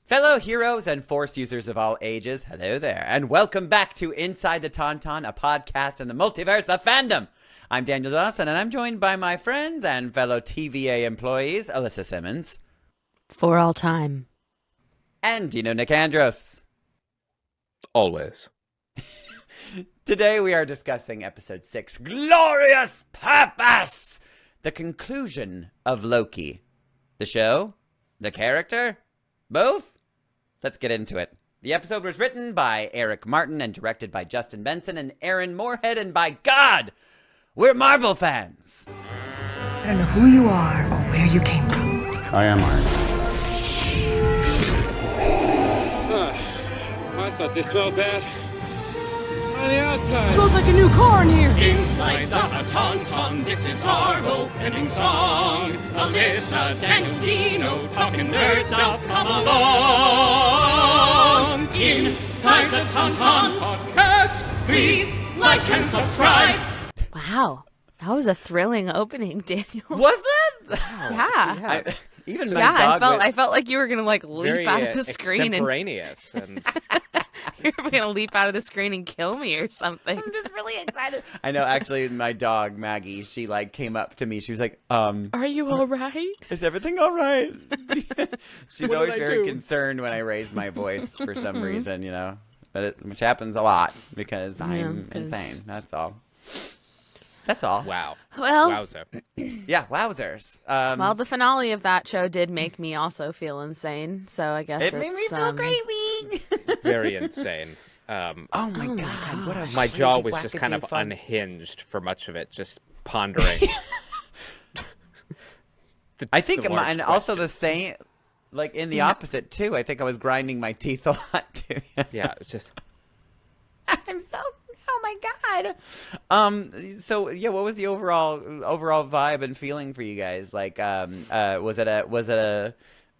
Fellow heroes and Force users of all ages, hello there, and welcome back to Inside the Tauntaun, a podcast in the multiverse of fandom. I'm Daniel Dawson, and I'm joined by my friends and fellow TVA employees, Alyssa Simmons. For all time. And Dino Nicandros. Always. Today we are discussing Episode 6, Glorious Purpose! The conclusion of Loki. The show? The character? Both? Let's get into it. The episode was written by Eric Martin and directed by Justin Benson and Aaron Moorhead, and by God, we're Marvel fans! I don't know who you are or where you came from. I am Iron Man. I thought they smelled bad. On the outside. Smells like a new car in here. Inside the Tauntaun, this is our opening song. Alyssa, Daniel, Dino, talking nerd stuff, come along. Inside the Tauntaun podcast, please like and subscribe. Wow. That was a thrilling opening, Daniel. Was it? Yeah. I felt like you were going to leap out of the screen and you were going to leap out of the screen and kill me or something. I'm just really excited. I know, actually, my dog, Maggie, she, came up to me. She was like, Are you all right? Is everything all right? She's always very concerned when I raise my voice for some reason, which happens a lot because I'm insane. That's all. That's all. Wow. Well, Wowzer. Yeah, wowzers. Well, the finale of that show did make me also feel insane, so I guess it made me feel crazy. Very insane. Oh my god! What a my crazy, jaw was just kind of fun. unhinged for much of it, just pondering. I think, and also the same, in the opposite too. I think I was grinding my teeth a lot too. Yeah, it's just. I'm so. Oh my god. So yeah, what was the overall vibe and feeling for you guys? Was it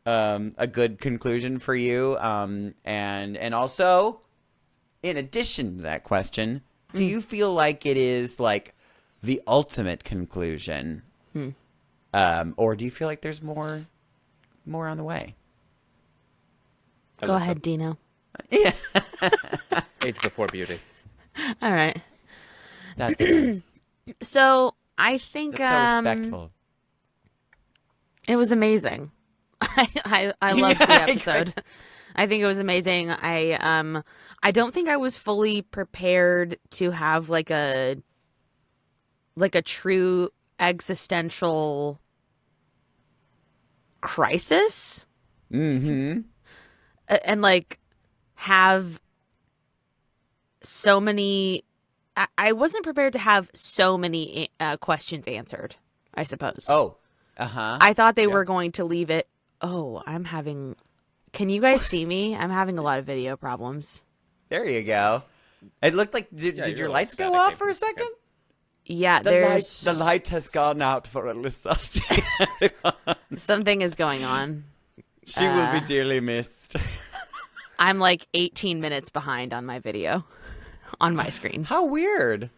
a good conclusion for you? And also, in addition to that question, do you feel like it is the ultimate conclusion? Or do you feel like there's more on the way? Go ahead, Dino. Yeah. Age before beauty. All right. That's nice. So I think That's so respectful. It was amazing. I loved the episode. I think it was amazing. I don't think I was fully prepared to have a true existential crisis. Mm-hmm. And have so many. I wasn't prepared to have so many questions answered, I suppose. Oh, uh-huh. I thought they were going to leave it. Oh, can you guys see me? I'm having a lot of video problems. There you go. It looked like, did your lights go off for a second? Yeah, the light has gone out for Alyssa. Something is going on. She will be dearly missed. I'm 18 minutes behind on my video. On my screen. How weird.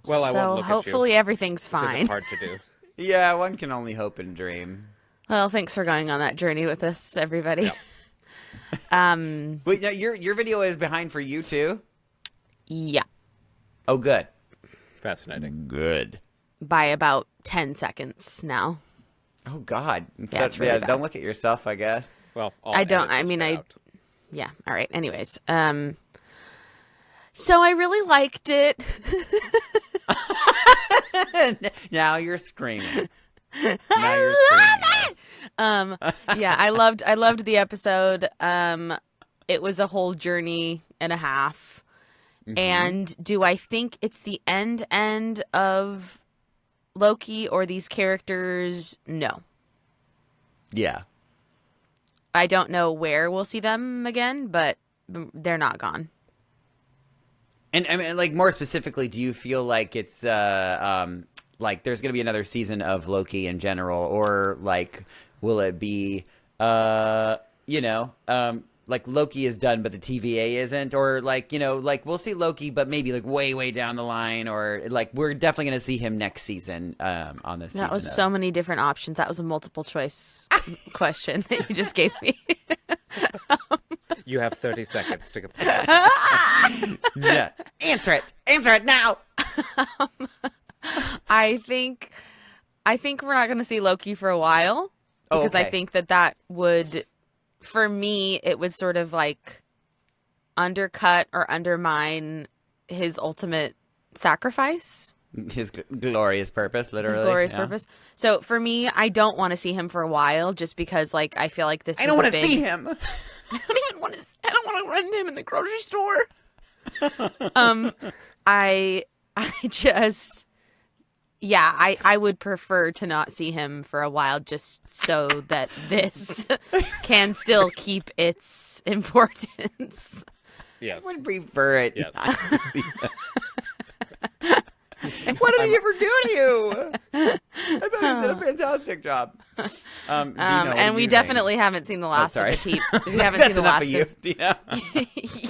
Well, I won't look hopefully at you, everything's fine. which is hard to do. Yeah, one can only hope and dream. Well, thanks for going on that journey with us, everybody. Yep. Wait, now your video is behind for you too? Yeah. Oh, good. Fascinating. Good. By about 10 seconds now. Oh God. Yeah, it's really bad. Don't look at yourself, I guess. Well, I don't. I mean, yeah. All right. Anyways, so I really liked it. Now you're screaming. Yeah, I loved the episode. It was a whole journey and a half. Mm-hmm. And do I think it's the end of Loki or these characters? No. Yeah. I don't know where we'll see them again, but they're not gone. And I mean, more specifically, do you feel like it's there's going to be another season of Loki in general, or will it be like Loki is done, but the TVA isn't, or like, you know, like we'll see Loki, but maybe like way down the line, or like we're definitely going to see him next season on this season. That was so many different options. That was a multiple choice question that you just gave me. You have 30 seconds to complete. Yeah. Answer it now. I think we're not going to see Loki for a while because I think that would, for me, it would sort of like undercut or undermine his ultimate sacrifice. His glorious purpose, literally. His glorious purpose. So for me, I don't want to see him for a while just because like I feel like this I was don't want a to big... see him. I don't want to run into him in the grocery store. I just, yeah, I would prefer to not see him for a while just so that this can still keep its importance. Yes. I would prefer it. Yes. What did he ever do to you? I thought he did a fantastic job. Dino, what And do we you definitely haven't seen the last of the sorry. We haven't That's seen the enough last of you, Dino.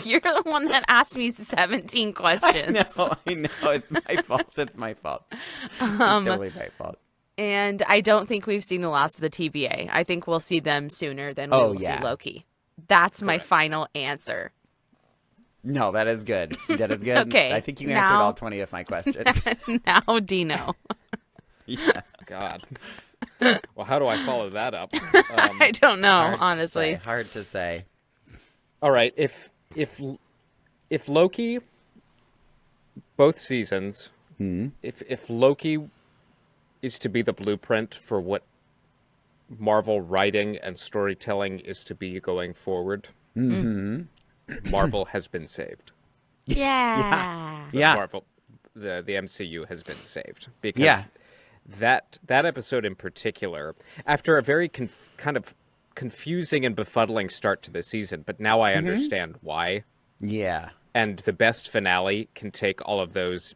You're the one that asked me 17 questions. I know. It's my fault. It's my fault. It's totally my fault. And I don't think we've seen the last of the TVA. I think we'll see them sooner than we will see Loki. That's my final answer. No, that is good. That is good. Okay, I think you answered now- all 20 of my questions. Now, Dino. Yeah. God. Well, how do I follow that up? I don't know, Hard to honestly. say, hard to say. All right, if Loki, both seasons, if Loki is to be the blueprint for what Marvel writing and storytelling is to be going forward, Marvel has been saved. Yeah. Yeah. Marvel, the MCU has been saved because that episode in particular, after a very kind of confusing and befuddling start to the season, but now I understand why. Yeah. And the best finale can take all of those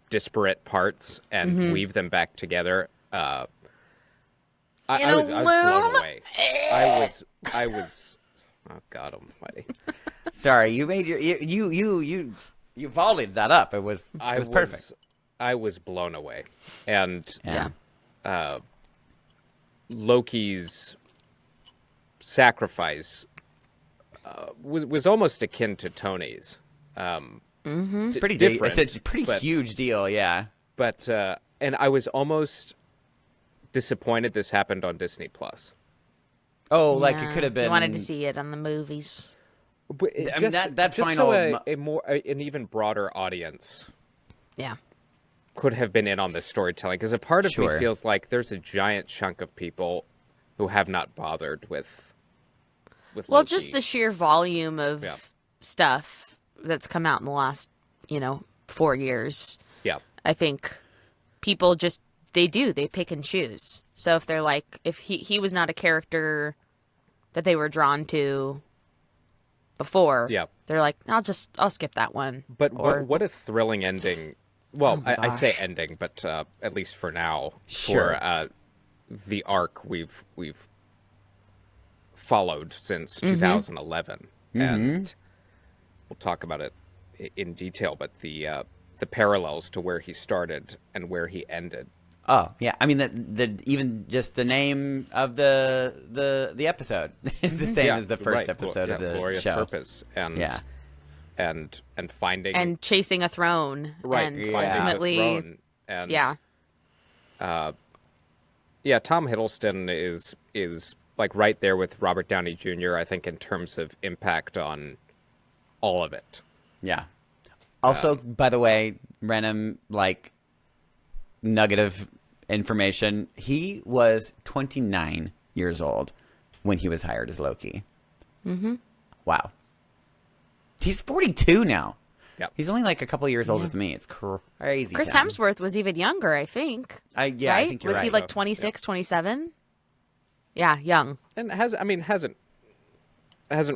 disparate parts and weave them back together. I was blown away. I was. Oh God Almighty! Sorry, you made your you volleyed that up. It was perfect. I was blown away, and Yeah. Loki's sacrifice was almost akin to Tony's. It's pretty different. It's a pretty huge deal. Yeah. But and I was almost disappointed this happened on Disney Plus. Oh, like it could have been. You wanted to see it on the movies. But I mean, that just final so an even broader audience Yeah. could have been in on this storytelling, because a part of Sure. me feels like there's a giant chunk of people who have not bothered with Well, Loki. just the sheer volume of stuff that's come out in the last, 4 years. Yeah. I think people just they pick and choose. So if they're like, if he was not a character that they were drawn to before, Yeah. they're like, I'll skip that one. But Or- what a thrilling ending. Well, Oh my I say gosh. ending, but at least for now, Sure. for the arc we've followed since Mm-hmm. 2011, and we'll talk about it in detail. But the parallels to where he started and where he ended. Oh yeah, I mean the even just the name of the episode is the same as the first right. episode of the Glorious show. Purpose, and Yeah. and finding and chasing a throne. right, And finding ultimately, the throne, and Tom Hiddleston is like right there with Robert Downey Jr. I think in terms of impact on all of it. Yeah. Also, by the way, random nugget of information. He was 29 years old when he was hired as Loki. Mm-hmm. Wow. He's 42 now. Yep. He's only like a couple years older than me. It's crazy. Chris town. Hemsworth was even younger, I think. I right? think you're was he right. like 26, 27? Yeah, young. And hasn't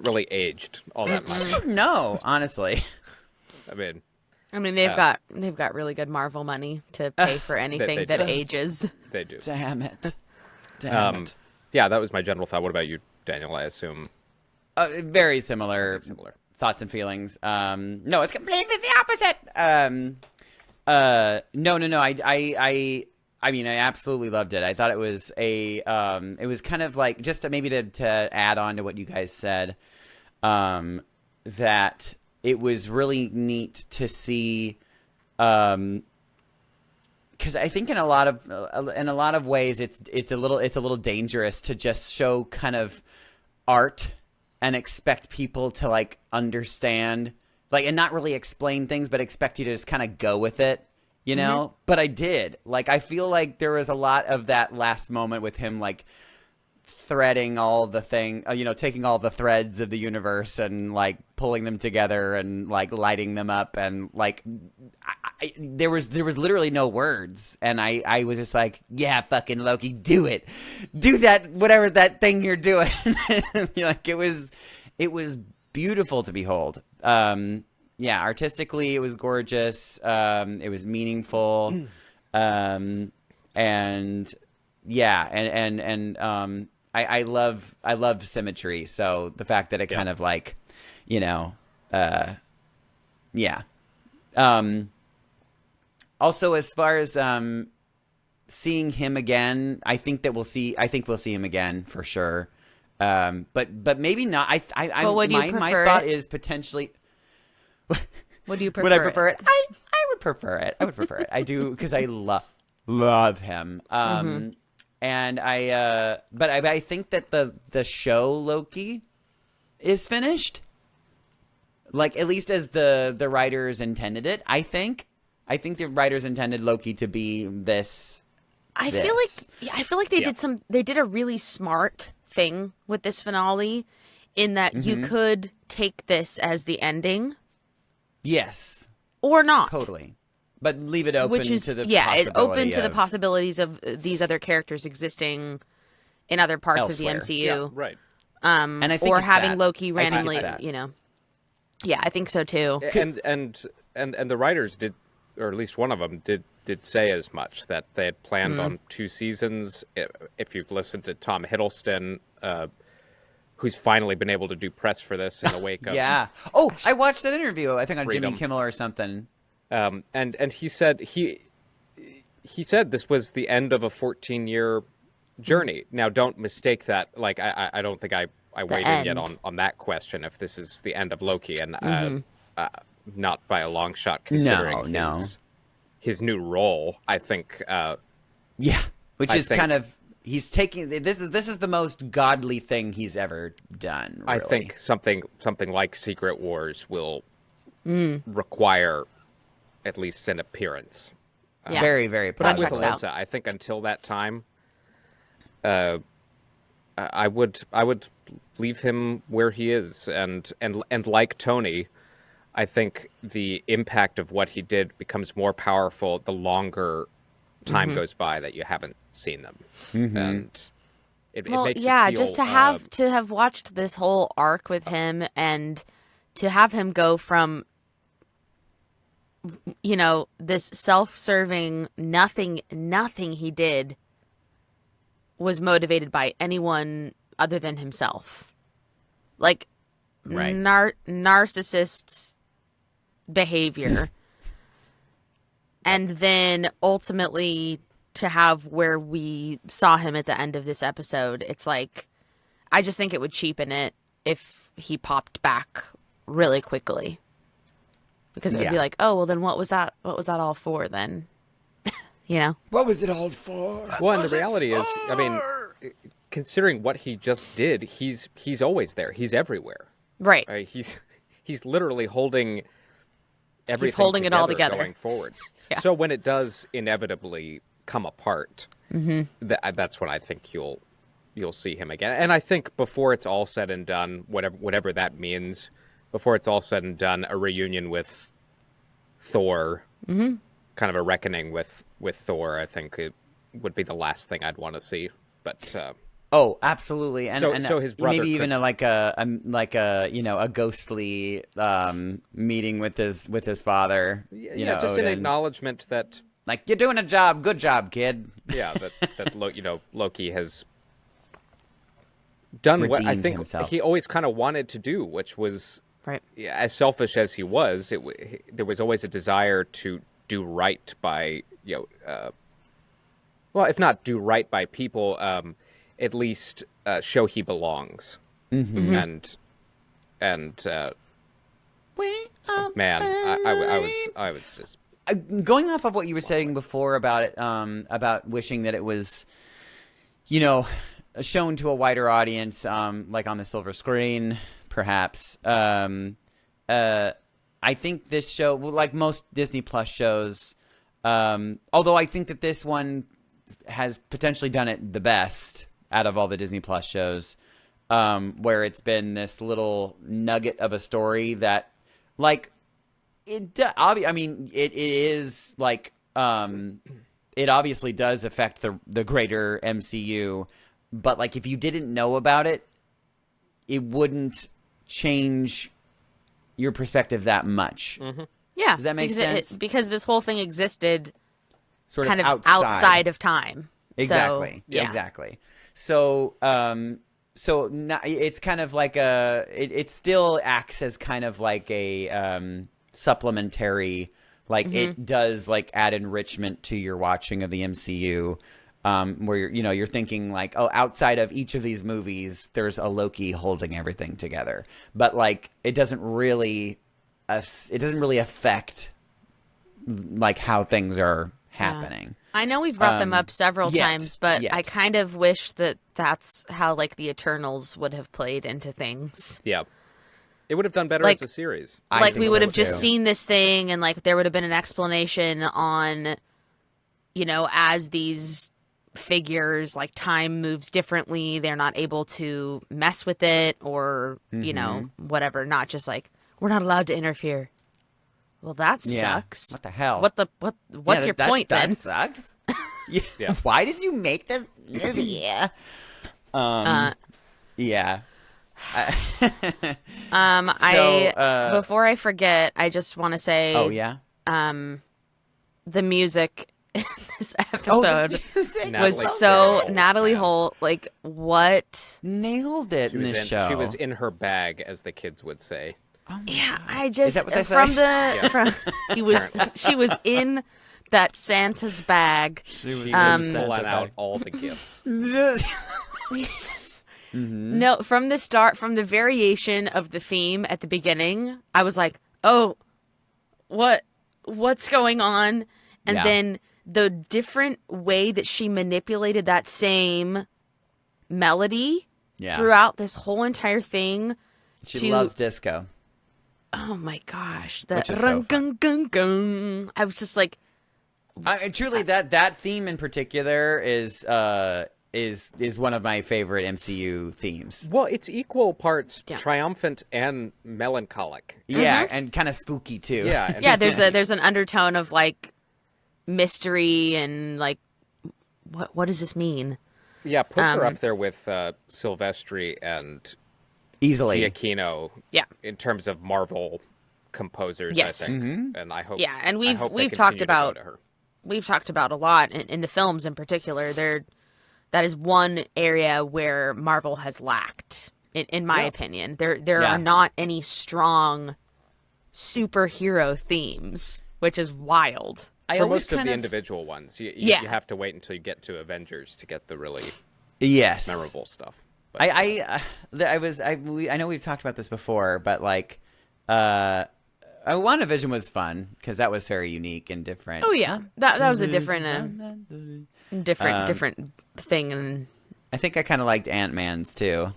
really aged all that much. No, honestly. I mean, They've got really good Marvel money to pay for anything they that do. ages. they do. Damn it. Damn it. Yeah, that was my general thought. What about you, Daniel? I assume. Very similar Something similar. thoughts and feelings. No, it's completely the opposite. No. I mean, I absolutely loved it. I thought it was it was kind of like, just maybe to add on to what you guys said, that it was really neat to see, because I think in a lot of ways it's a little dangerous to just show kind of art and expect people to like understand, like, and not really explain things, but expect you to just kind of go with it, you know? But I did. Like, I feel like there was a lot of that last moment with him, like, threading all the taking all the threads of the universe and like pulling them together and like lighting them up, and like there was literally no words, and I was just like, yeah, fucking Loki, do that, whatever that thing you're doing. Like, it was beautiful to behold. Yeah, artistically it was gorgeous. It was meaningful. And yeah, and I love symmetry. So the fact that it kind of like, yeah. Also, as far as seeing him again, I think we'll see him again for sure. But maybe not. My thought is potentially. Would you prefer? Would I prefer it? I would prefer it. I do, because I love him. And I think that the show Loki is finished. Like, at least as the writers intended it. I think the writers intended Loki to be this. I feel like they did a really smart thing with this finale, in that you could take this as the ending. Yes. Or not. Totally. But leave it open to the it's open to the possibilities of these other characters existing in other parts elsewhere. of the MCU. Yeah, right. And I think or it's having that. Loki I think randomly, it's that. Yeah, I think so too. And the writers did, or at least one of them did say as much, that they had planned on 2 seasons. If you've listened to Tom Hiddleston, who's finally been able to do press for this in the wake of I watched that interview, I think on Freedom. Jimmy Kimmel or something. And he said he said this was the end of a 14-year journey. Now, don't mistake that. Like, I don't think I weighed in yet on that question, if this is the end of Loki, and not by a long shot, considering his new role. I think he's taking this is the most godly thing he's ever done. Really. I think something like Secret Wars will require at least an appearance. Yeah. Very, very But with checks out. Alyssa, I think until that time, I would leave him where he is, and like Tony, I think the impact of what he did becomes more powerful the longer time goes by that you haven't seen them, and it makes you feel, just to have watched this whole arc with him, and to have him go from this self-serving nothing he did was motivated by anyone other than himself, like narcissist behavior. And then ultimately to have where we saw him at the end of this episode, it's like, I just think it would cheapen it if he popped back really quickly. Because it would be like, oh, well, then what was that all for then? What was it all for? Well, and the reality is, I mean, considering what he just did, he's always there. He's everywhere. Right. He's literally holding everything. He's holding it all together going forward. Yeah. So when it does inevitably come apart, that's when I think you'll see him again. And I think before it's all said and done, whatever that means, before it's all said and done, a reunion with Thor, kind of a reckoning with Thor, I think it would be the last thing I'd want to see. But oh, absolutely, and so his brother maybe even a ghostly meeting with his father. Just Odin. an acknowledgement that, like, you're doing a job, good job, kid. that Loki has done what I redeemed think himself. he always kind of wanted to do, which was, Right. as selfish as he was, there was always a desire to do right by, well, if not do right by people, at least show he belongs. Mm-hmm. And We are man, I was just going off of what you were saying before about it, about wishing that it was, shown to a wider audience, like on the silver screen, perhaps. I think this show, like most Disney Plus shows, although I think that this one has potentially done it the best out of all the Disney Plus shows, where it's been this little nugget of a story that, like, I mean, it is like, it obviously does affect the greater MCU, but like if you didn't know about it, it wouldn't change your perspective that much. Mm-hmm. Yeah. Does that make sense? Because this whole thing existed Sort kind of outside of time. Exactly. So, yeah. Exactly. So, it's kind of like it still acts as kind of like a supplementary, like it does like add enrichment to your watching of the MCU, where you're thinking like, oh, outside of each of these movies, there's a Loki holding everything together, but like it doesn't really affect like how things are happening. I know we've brought them up several times, but yet. I kind of wish that that's how like the Eternals would have played into things. yeah. It would have done better Like- as a series. I Like think we would so, have just too. seen this thing and like there would have been an explanation on, as these figures, like time moves differently, they're not able to mess with it or, whatever, not just like, we're not allowed to interfere. Well, that Yeah. sucks. What the hell? What's your point then? That sucks. Yeah. Yeah. Why did you make this movie? Yeah. Yeah. Before I forget, I just want to say, Oh yeah. the music in this Oh, episode the music Natalie was Holt. so Oh, Natalie man. Holt. Like what? nailed it in this show. She was in her bag, as the kids would say. Yeah, I just that what they from say? the from she was in that Santa's bag. She was Santa pulling out bag. all the gifts. No, from the variation of the theme at the beginning, I was like, "Oh, what's going on?" And Yeah. then the different way that she manipulated that same melody Yeah. throughout this whole entire thing. She loves disco. Oh my gosh, the Which is so rung, gung, gung, gung. I was just like, Truly, that theme in particular is one of my favorite MCU themes. Well, it's equal parts Yeah. triumphant and melancholic. Yeah, and kind of spooky too. Yeah. and- yeah, there's an undertone of like mystery and like, what does this mean? Yeah, puts her up there with Silvestri and easily. Giacchino. Yeah. In terms of Marvel composers, Yes. I think. And I hope. Yeah, and I we've hope they talked continue to go about to her. we've talked about a lot in the films in particular. That is one area where Marvel has lacked, in my opinion. There Yeah. are not any strong superhero themes, which is wild. I For always most of kind the individual ones, you Yeah. have to wait until you get to Avengers to get the really yes memorable stuff. But, I know we've talked about this before, but like, WandaVision was fun because that was very unique and different. Oh yeah, that was a different thing. And I think I kind of liked Ant-Man's too.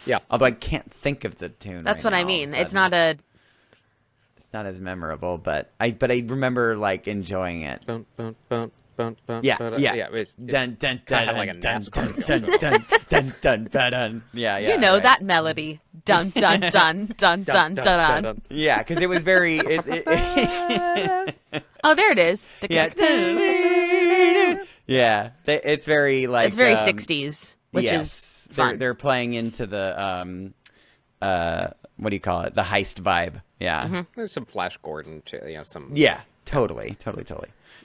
yeah. Although I can't think of the tune. that's right what I now all of mean. a It's sudden. not a as memorable, but I remember like enjoying it. Bun, bun, bun, bun, bun, Yeah, bun, yeah. yeah. It's Dun dun kinda dun have like a dun NASCAR dun feel dun to it. dun dun dun dun. Yeah, yeah. you know right. that melody. Dun dun dun dun dun dun dun. Yeah, because it was very. Oh, there it is. Yeah. Yeah, it's very like It's very 60s, which is fun. They're playing into the what do you call it? The heist vibe. Yeah. There's some Flash Gordon, too, some. Yeah, totally.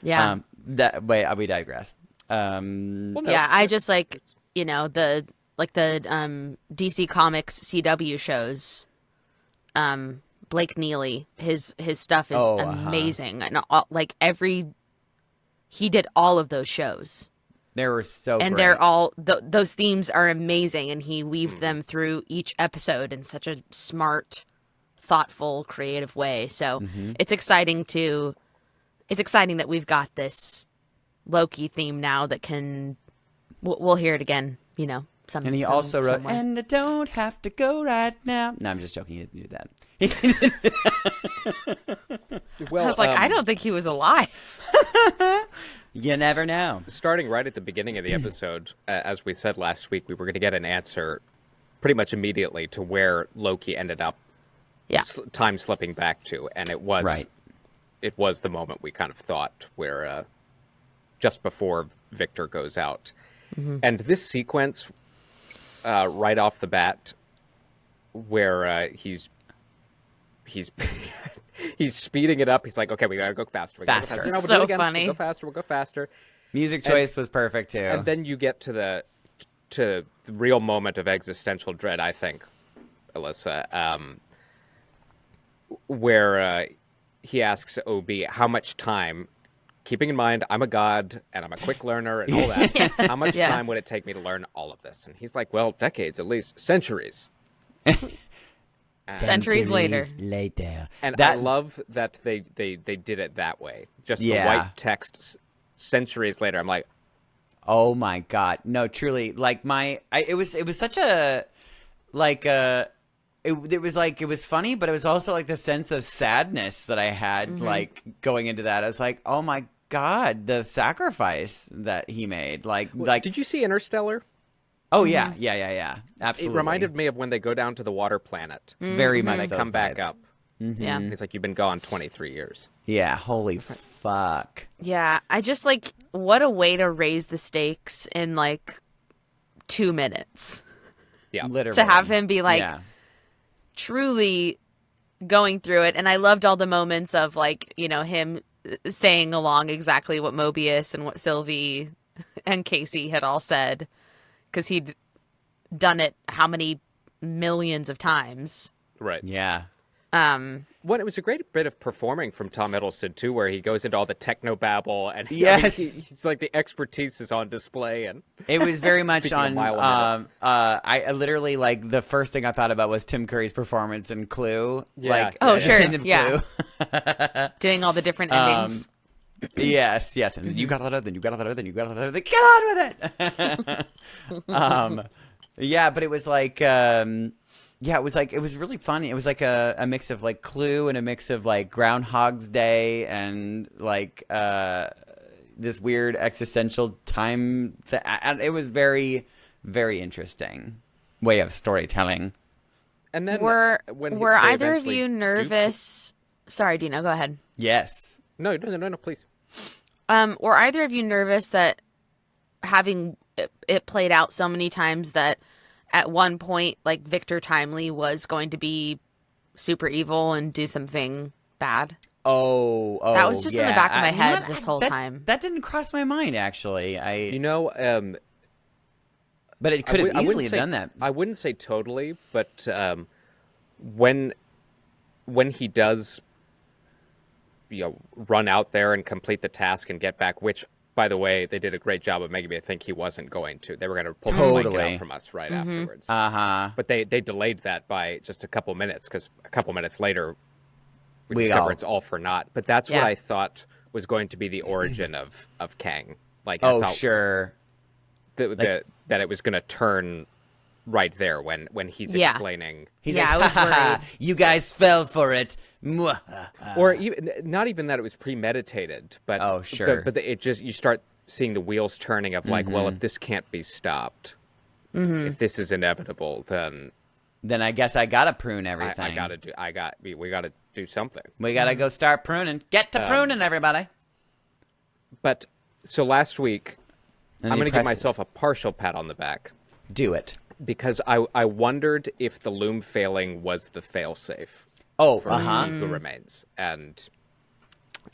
Yeah. That way we digress. Well, no, Yeah, I just like, the like the DC Comics CW shows, Blake Neely, his stuff is amazing, and he did all of those shows. They were so and great. they're all those themes are amazing, and he weaved them through each episode in such a smart, thoughtful, creative way. So it's exciting that we've got this Loki theme now that we'll hear it again, And he also wrote, somewhere. "And I don't have to go right now." No, I'm just joking. He didn't do that. Well, I was like, I don't think he was alive. You never know. starting right at the beginning of the episode, as we said last week, we were going to get an answer pretty much immediately to where Loki ended up Yeah. time slipping back to, and it was Right. it was the moment we kind of thought where just before Victor goes out. And this sequence right off the bat where he's he's speeding it up. He's like, okay, we gotta go faster. We gotta go Faster. faster. No, we'll So do it again. funny. We'll go faster. We'll go faster. Music choice was perfect too. And then you get to the real moment of existential dread, I think, Alyssa, where he asks OB how much time, keeping in mind I'm a god and I'm a quick learner and all that, how much Yeah. time would it take me to learn all of this? And he's like, well, decades at least, centuries. Centuries later. And I love that they did it that way. Just the white text centuries later. I'm like, oh my god, no, truly, like it was such a it was funny, but it was also like the sense of sadness that I had like going into that. I was like, oh my god, the sacrifice that he made, like did you see Interstellar? oh yeah, absolutely. It reminded me of when they go down to the water planet. very much And they those come back vibes. up. Yeah. It's like, you've been gone 23 years. Yeah, holy fuck. Yeah. I just what a way to raise the stakes in 2 minutes. Yeah. Literally. To have him be Yeah. truly going through it. And I loved all the moments of him saying along exactly what Mobius and what Sylvie and Casey had all said, because he'd done it how many millions of times. Right. Yeah. Well, it was a great bit of performing from Tom Hiddleston, too, where he goes into all the techno-babble, and Yes. he's like, the expertise is on display. And It was very much Speaking of on. mile a minute. I literally the first thing I thought about was Tim Curry's performance in Clue. Yeah. Oh, sure. in Yeah. Clue. Doing all the different endings. Yes, and then you got a letter, then you got a letter, then you got a letter. Then get on with it. Yeah, but it was it was really funny. It was like a mix of Clue and a mix of Groundhog's Day and this weird existential time. It was very, very interesting way of storytelling. and then Were when were they either of eventually you do- nervous? Sorry, Dino, go ahead. Yes. No, please. Were either of you nervous that having it played out so many times that at one point, Victor Timely was going to be super evil and do something bad? Oh, That was just in the yeah. back of my You know head what? this whole That- time. That didn't cross my mind actually. But it could have I wouldn't easily have say- done that. I wouldn't say totally, but when he does, run out there and complete the task and get back, which, by the way, they did a great job of making me think he wasn't going to. They were going to pull the blanket Totally. out from us right afterwards. Uh-huh. But they delayed that by just a couple minutes, because a couple minutes later, we We discover all- it's all for naught. But that's Yeah. what I thought was going to be the origin of Kang. I Oh, thought sure. that it was going to turn right there when he's Yeah. explaining. He's Yeah, I like, was "Ha, ha, ha, worried. you guys fell for it. Mwah, ha, ha." Or even, not even that it was premeditated, but Oh, sure. it just, you start seeing the wheels turning of well, if this can't be stopped, if this is inevitable, then Then I guess I gotta prune we everything. gotta do something. We gotta go start pruning. Get to pruning, everybody. But so last week, And I'm he going to give presses. myself a partial pat on the back, Do it. because I wondered if the loom failing was the failsafe Oh, for uh-huh. Who Remains, and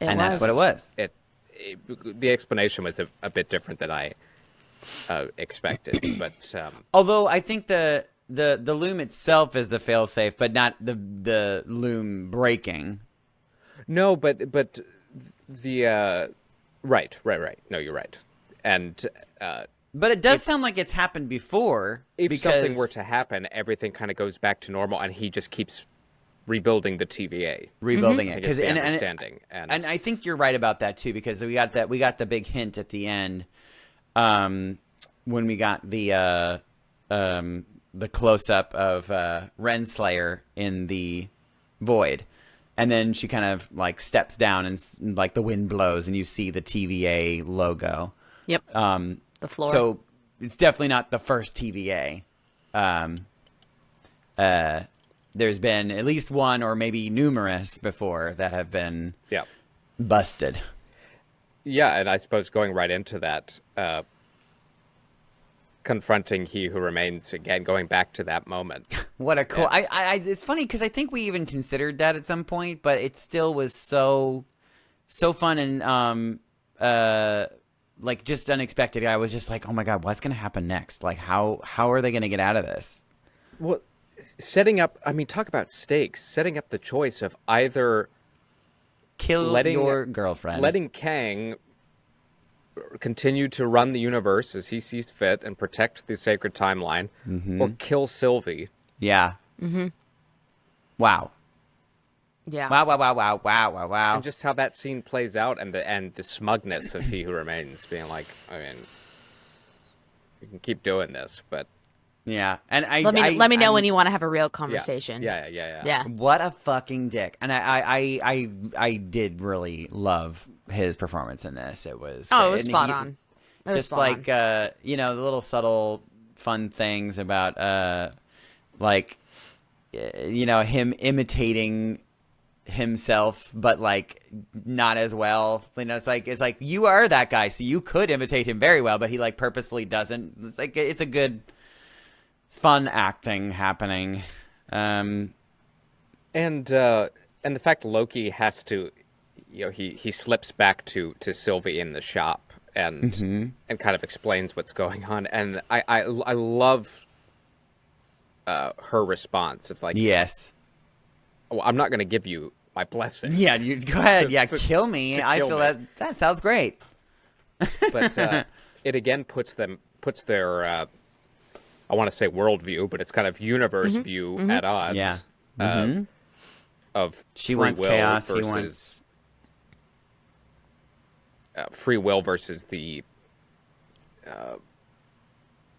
It And was. that's what it was. the explanation was a bit different than I expected. But Although I think the loom itself is the failsafe, but not the loom breaking. no, but the right. No, you're right. And But it does sound like it's happened before. if something were to happen, everything kind of goes back to normal, and he just keeps rebuilding the TVA. rebuilding I it, think it's the and understanding. and I think you're right about that too, because we got the big hint at the end, when we got the close up of Renslayer in the void, and then she kind of like steps down and like the wind blows and you see the TVA logo. Yep. The floor. So it's definitely not the first TVA. There's been at least one or maybe numerous before that have been Yeah. busted. Yeah, and I suppose going right into that, confronting He Who Remains again, going back to that moment. What a cool! Yes. It's funny because I think we even considered that at some point, but it still was so fun and like just unexpected. I was just like, oh my god, what's gonna happen next? Like how are they gonna get out of this? Well, setting up, I mean, talk about stakes. Setting up the choice of either Kill your girlfriend. letting Kang continue to run the universe as he sees fit and protect the sacred timeline, or kill Sylvie. Yeah. Wow. Yeah. Wow. And just how that scene plays out, and the smugness of He Who Remains, being like, I mean, you can keep doing this, but Yeah. And Let me know when you want to have a real conversation. yeah. What a fucking dick. And I did really love his performance in this. It was Oh, it was and spot on. It was just spot like on. the little subtle fun things about like him imitating himself, but like not as well. It's like you are that guy, so you could imitate him very well, but he like purposefully doesn't. It's like it's a good fun acting happening. And the fact Loki has to, he slips back to Sylvie in the shop and kind of explains what's going on, and I love her response of like, Yes. well, I'm not going to give you my blessing. Yeah, you go ahead. To- Yeah, to- kill me. to I kill feel me. that sounds great. But it again puts their I want to say worldview, but it's kind of universe view at odds. Yeah. Of She free wants will chaos. He versus wants free will versus the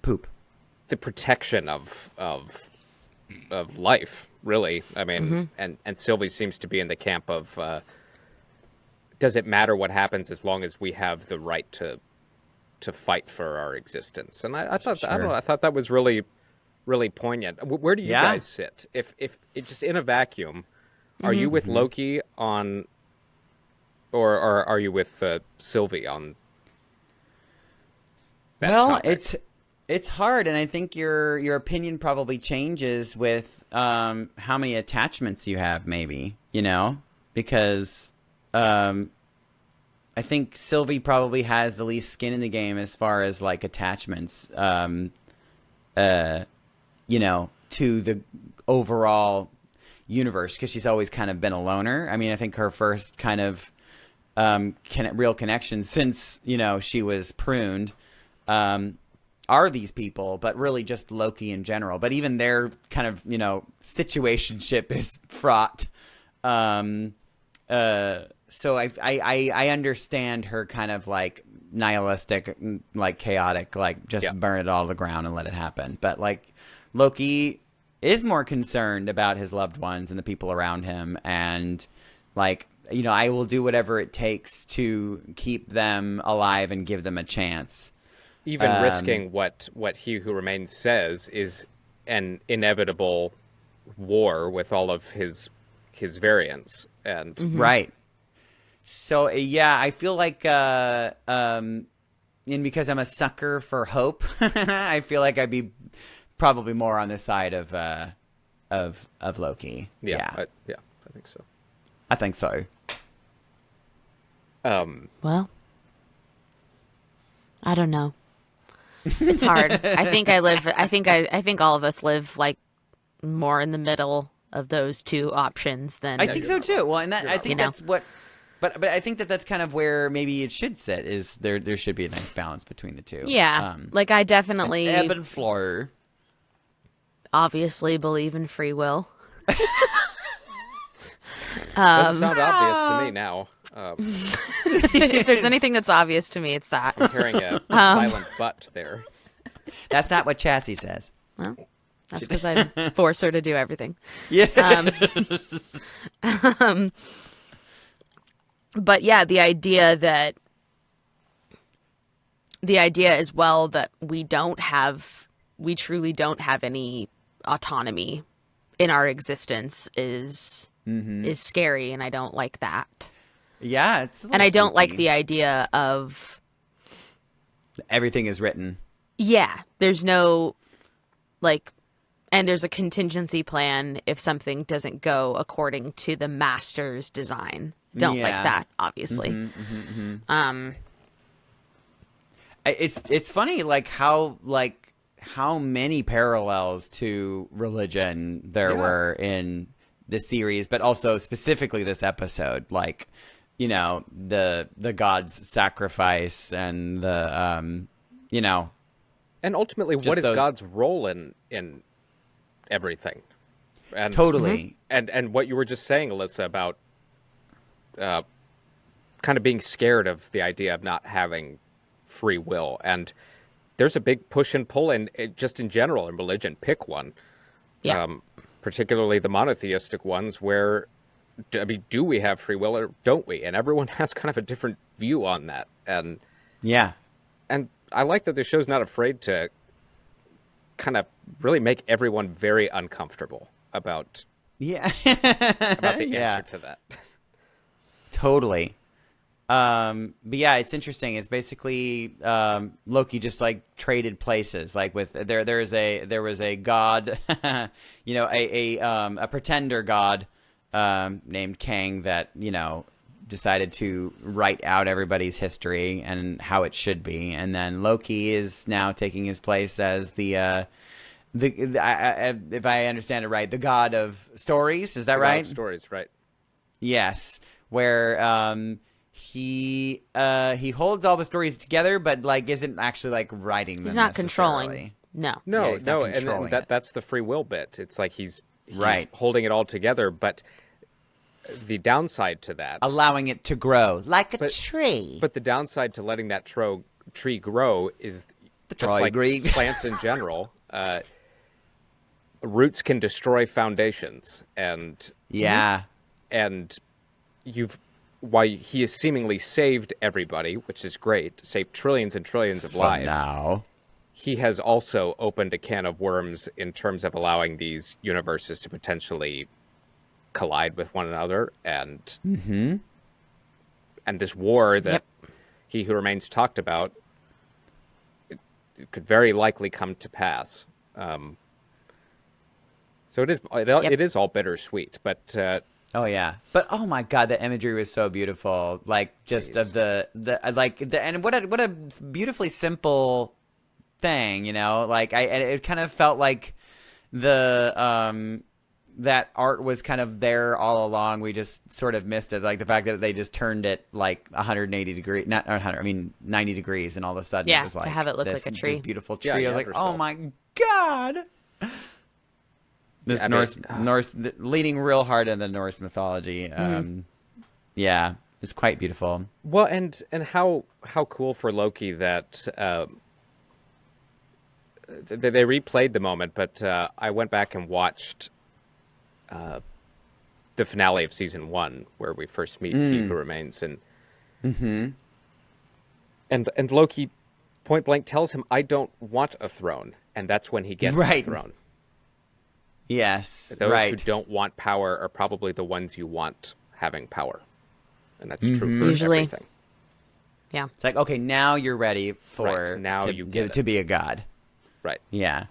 poop. protection of life. Really, I mean, and Sylvie seems to be in the camp of does it matter what happens as long as we have the right to fight for our existence? And I thought I don't know, I thought that was really poignant. Where do you Yeah. guys sit? If it just in a vacuum, are you with Loki on, or are you with Sylvie on? That Well, topic? it's hard, and I think your opinion probably changes with how many attachments you have, maybe, because I think Sylvie probably has the least skin in the game as far as like attachments, to the overall universe, because she's always kind of been a loner. I mean, I think her first kind of real connection since she was pruned are these people, but really just Loki in general. But even their kind of situationship is fraught. So I understand her kind of like nihilistic, like chaotic, like just burn it all to the ground and let it happen. But like Loki is more concerned about his loved ones and the people around him, and like I will do whatever it takes to keep them alive and give them a chance. Even risking what He Who Remains says is an inevitable war with all of his variants, and Right. So yeah, I feel like and because I'm a sucker for hope, I feel like I'd be probably more on the side of Loki. yeah, I think so. I think so. Well, I don't know. It's hard. I think all of us live like more in the middle of those two options than I think so too. Well, and that I think know. that's what. But I think that's kind of where maybe it should sit. Is there should be a nice balance between the two. Yeah. Like I definitely ebb and flow. obviously believe in free will. Doesn't sound obvious to me now. If there's anything that's obvious to me, it's that. I'm hearing a silent but there. That's not what Chassie says. Well, that's because I force her to do everything. Yeah. But yeah, the idea as well that we truly don't have any autonomy in our existence is scary, and I don't like that. Yeah, and I don't like the idea of everything is written. Yeah, there's no and there's a contingency plan if something doesn't go according to the master's design. Don't like that, obviously. It's funny, how many parallels to religion there were in the series, but also specifically this episode. The god's sacrifice and the and ultimately, what is God's role in everything? And totally. And what you were just saying, Alyssa, about kind of being scared of the idea of not having free will. And there's a big push and pull just in general in religion. Pick one. Yeah. Particularly the monotheistic ones where, do we have free will or don't we? And everyone has kind of a different view on that. And yeah. And I like that the show's not afraid to kind of really make everyone very uncomfortable about the answer to that. Totally. But yeah, it's interesting. It's basically Loki just traded places. There was a god, a pretender god named Kang that decided to write out everybody's history and how it should be, and then Loki is now taking his place as if I understand it right, the god of stories. Is that right? God of stories, right? Yes, where he holds all the stories together, but isn't actually writing them. He's not controlling. No, and that's the free will bit. It's he's right holding it all together, but the downside to that, allowing it to grow like a tree. But the downside to letting that tree grow is just like plants in general. Roots can destroy foundations, and why he has seemingly saved everybody, which is great, saved trillions and trillions of lives. Now, he has also opened a can of worms in terms of allowing these universes to potentially collide with one another, and this war that He Who Remains talked about, it could very likely come to pass. So it is all bittersweet, but oh yeah, but oh my god, the imagery was so beautiful. And what a beautifully simple thing, it kind of felt like that art was kind of there all along. We just sort of missed it, the fact that they just turned it 180 degrees, not 100, I mean 90 degrees, and all of a sudden it was to have it look like a tree, this beautiful tree. I was oh my god. This Norse leaning real hard in the Norse mythology. Yeah, it's quite beautiful. Well, and how cool for Loki that they replayed the moment, but I went back and watched the finale of season 1 where we first meet He Who Remains, and Loki point blank tells him, "I don't want a throne," and that's when he gets the throne. Yes, those who don't want power are probably the ones you want having power, and that's true for everything. Yeah, it's okay, now you're ready to be a god. Right. Yeah.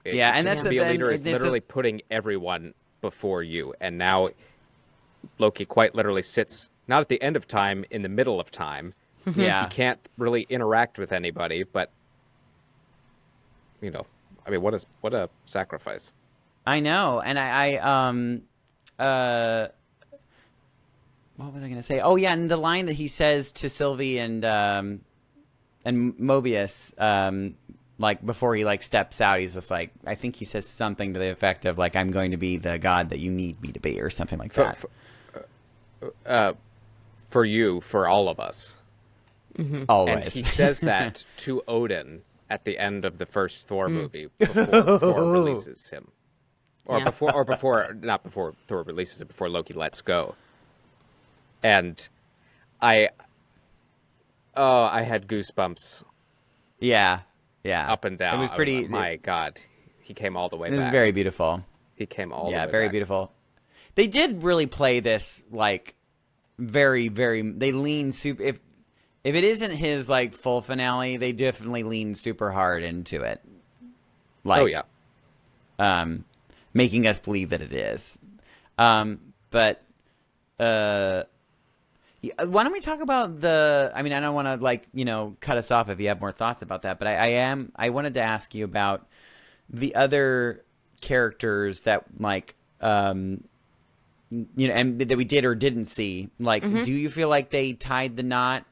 And that's to be a leader is literally putting everyone before you, and now Loki quite literally sits not at the end of time, in the middle of time. Yeah, he can't really interact with anybody, but I mean, what a sacrifice. I know, and what was I going to say? Oh yeah, and the line that he says to Sylvie and Mobius, like before he like steps out, he's just like, I think he says something to the effect of like, "I'm going to be the god that you need me to be," or something like that. For all of us. Always. And he says that to Odin at the end of the first Thor movie before Thor releases him. Or not before Thor releases it, before Loki lets go. And I had goosebumps. Yeah. Up and down. It was pretty. My God, he came all the way back. It was very beautiful. He came all the way Yeah, back. very beautiful. They did really play this like very, very. They lean super. If it isn't his like full finale, they definitely lean super hard into it. Like, oh yeah. Making us believe that it is. But why don't we talk about the? I mean, I don't want to like cut us off if you have more thoughts about that, but I wanted to ask you about the other characters that like and that we did or didn't see. Like, do you feel like they tied the knot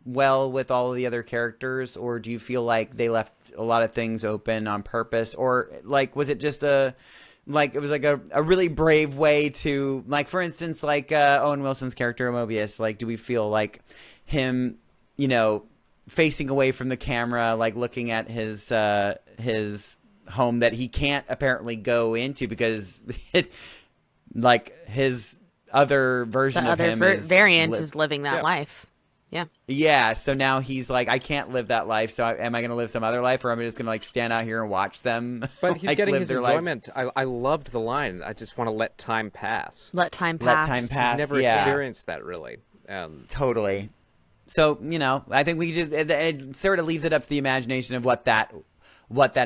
well with all of the other characters, or do you feel like they left a lot of things open on purpose, or like was it just it was like a really brave way to, like, for instance, like Owen Wilson's character Mobius, like, do we feel like him, facing away from the camera, like looking at his home that he can't apparently go into because his other version The of other him variant is living that life. Yeah. Yeah, so now he's like, I can't live that life, so am I going to live some other life, or am I just going to like stand out here and watch them? But he's like, getting live his their enjoyment. I loved the line. I just want to let time pass. Let time Let pass. time pass. Never yeah. experienced that really. Totally. So I think we just it sort of leaves it up to the imagination of what that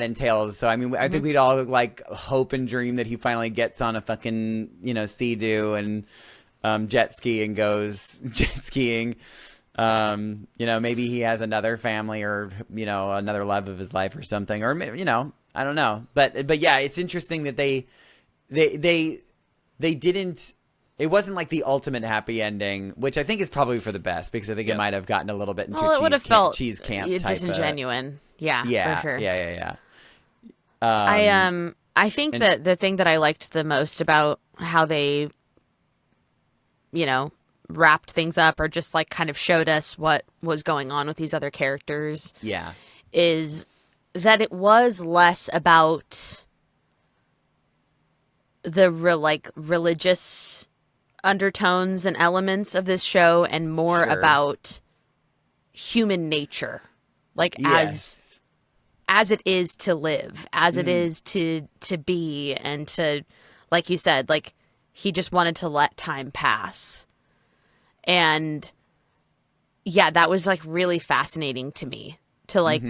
entails. So I mean, I think we'd all like hope and dream that he finally gets on a fucking Sea-Doo and jet ski and goes jet skiing. Maybe he has another family or another love of his life or something, or I don't know. But yeah, it's interesting that they didn't. It wasn't like the ultimate happy ending, which I think is probably for the best, because I think it might have gotten a little bit into it would have felt cheese camp type disingenuine. Yeah, for sure. Yeah. I think that the thing that I liked the most about how they, wrapped things up, or just like kind of showed us what was going on with these other characters, is that it was less about the religious undertones and elements of this show, and more about human nature, like as it is to live, as it is to be, and to, like you said, like he just wanted to let time pass. And yeah, that was like really fascinating to me to like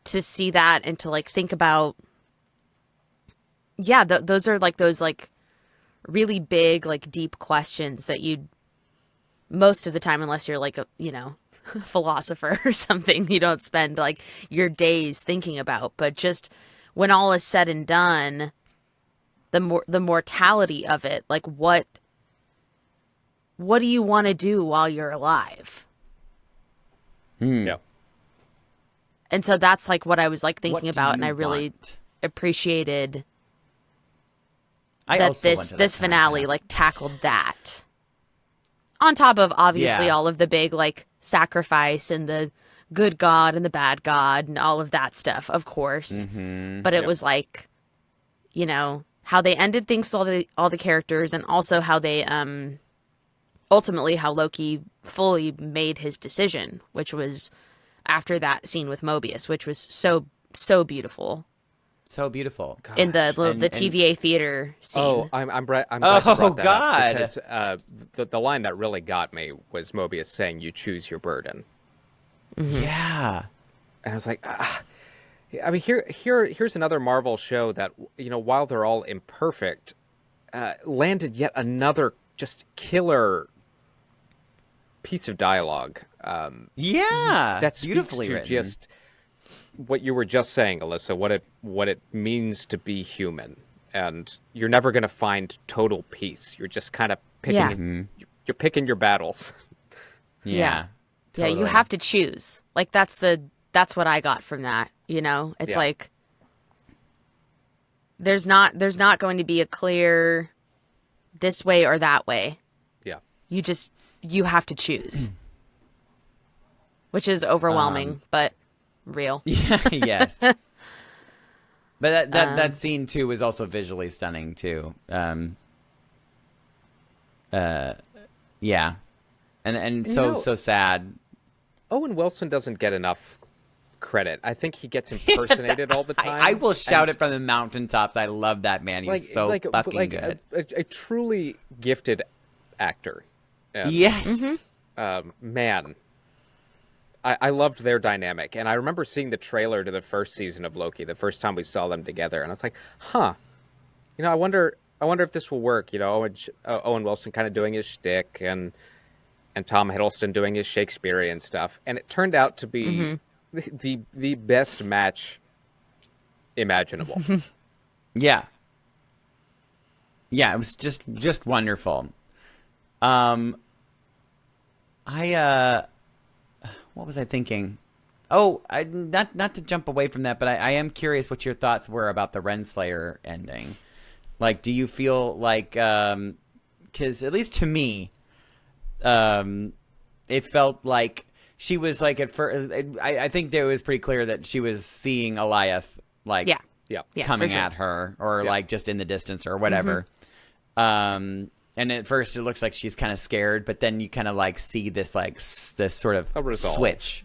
to see that, and to like think about those are like those like really big, like deep questions that you most of the time, unless you're like a philosopher or something, you don't spend like your days thinking about. But just when all is said and done, the mortality of it, like what do you want to do while you're alive? Yeah. And so that's like what I was like thinking about, and I really appreciated that this finale like tackled that. On top of obviously all of the big like sacrifice and the good God and the bad God and all of that stuff, of course. But it was like, how they ended things with all the characters, and also how they ultimately how Loki fully made his decision, which was after that scene with Mobius, which was so beautiful. So beautiful. Gosh. In the TVA theater scene. Oh, I'm glad you brought that up, God. because the line that really got me was Mobius saying, "You choose your burden." Yeah. And I was like, I mean, here's another Marvel show that, while they're all imperfect, landed yet another just killer piece of dialogue. That's That speaks beautifully to written. just what you were just saying, Alyssa, what it means to be human. And you're never going to find total peace. You're just kind of picking you're picking your battles. Yeah, Totally. you have to choose. Like that's what I got from that, It's like there's not going to be a clear this way or that way. Yeah. You have to choose. Which is overwhelming, but real. Yeah, yes. But that scene too was also visually stunning too. Yeah. And so sad. Owen Wilson doesn't get enough credit. I think he gets impersonated all the time. I will shout it from the mountaintops. I love that man. He's so fucking good. A truly gifted actor. And, yes. Man. I loved their dynamic. And I remember seeing the trailer to the first season of Loki, the first time we saw them together. And I was like, huh. I wonder if this will work. Owen Wilson kind of doing his shtick and Tom Hiddleston doing his Shakespearean stuff. And it turned out to be the best match imaginable. Yeah. Yeah, it was just wonderful. What was I thinking? Oh, not to jump away from that, but I am curious what your thoughts were about the Renslayer ending. Like, do you feel like, because at least to me, it felt like she was like at first. I think that it was pretty clear that she was seeing Alioth like coming at her or like just in the distance or whatever. And at first it looks like she's kind of scared, but then you kind of like see this sort of switch.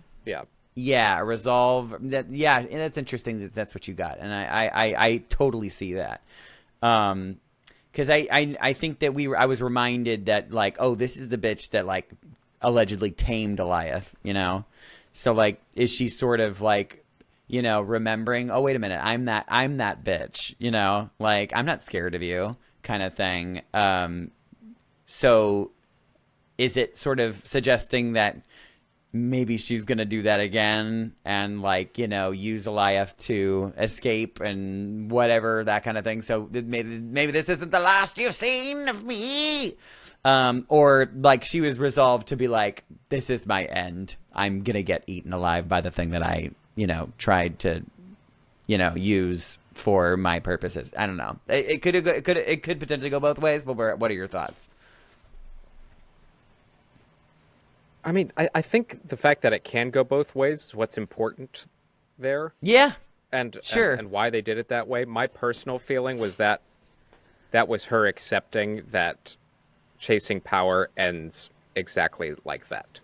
Yeah, a resolve. And that's interesting that's what you got, and I totally see that. Because I think that I was reminded that like, oh, this is the bitch that like allegedly tamed Alioth, So like, is she sort of like, remembering? Oh, wait a minute, I'm that bitch, Like I'm not scared of you, kind of thing. So is it sort of suggesting that maybe she's going to do that again and like, use Alioth to escape and whatever, that kind of thing. So maybe this isn't the last you've seen of me. Or like she was resolved to be like, this is my end. I'm going to get eaten alive by the thing that I, tried to, use for my purposes. I don't know. It could potentially go both ways, but what are your thoughts? I mean, I think the fact that it can go both ways is what's important there. Yeah. And sure. And why they did it that way. My personal feeling was that was her accepting that chasing power ends exactly like that.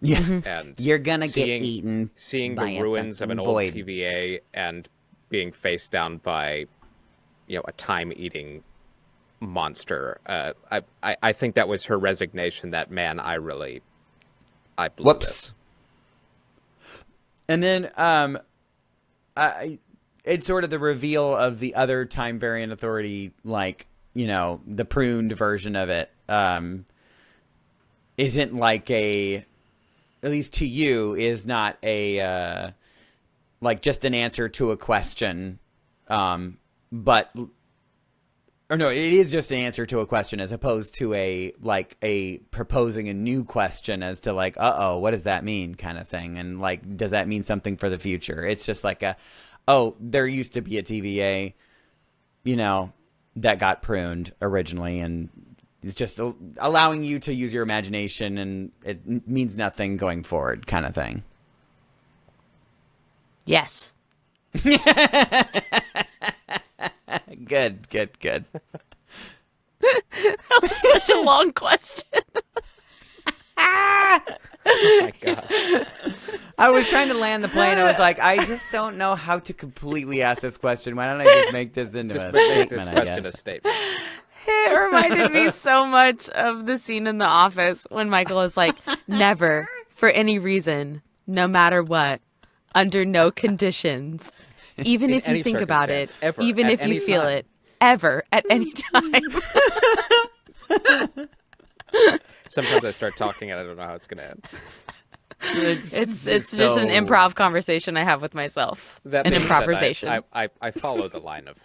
Yeah. And you're going to get eaten. Seeing by the ruins of an void. old TVA and being faced down by, a time-eating monster. I think that was her resignation that, man, I blew Whoops. This. And then it's sort of the reveal of the other time variant authority, like, the pruned version of it, isn't like at least to you, is not like just an answer to a question, but... Or no, it is just an answer to a question as opposed to a proposing a new question as to like, what does that mean kind of thing? And like, does that mean something for the future? It's just like there used to be a TVA, that got pruned originally, and it's just allowing you to use your imagination, and it means nothing going forward kind of thing. Yes. Good. That was such a long question. Oh my God. I was trying to land the plane. I was like, I just don't know how to completely ask this question. Why don't I just make this into a statement, I guess? A statement. It reminded me so much of the scene in The Office when Michael is like, never, for any reason, no matter what, under no conditions, even In if you any think about it, circumstance, ever, even at if you any feel time. it, ever, at any time. Sometimes I start talking and I don't know how it's going to end. It's just an improv conversation I have with myself. That an being said, improvisation. I follow the line of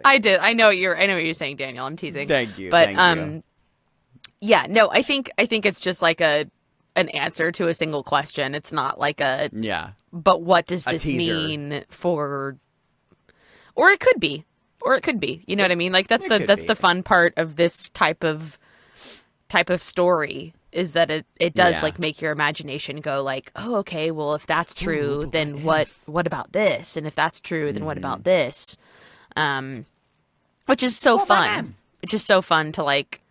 I did. I know what you're saying, Daniel. I'm teasing. Thank you. But thank you. yeah, no, I think it's just like an answer to a single question. It's not like a Yeah. but what does this teaser. mean for, or it could be. Or it could be. You know what I mean? Like that's could be. the fun part of this type of story is that it does Yeah. like make your imagination go like, oh, okay, well if that's true, then what about this? And if that's true, then what about this? Which is so fun. It's just so fun to like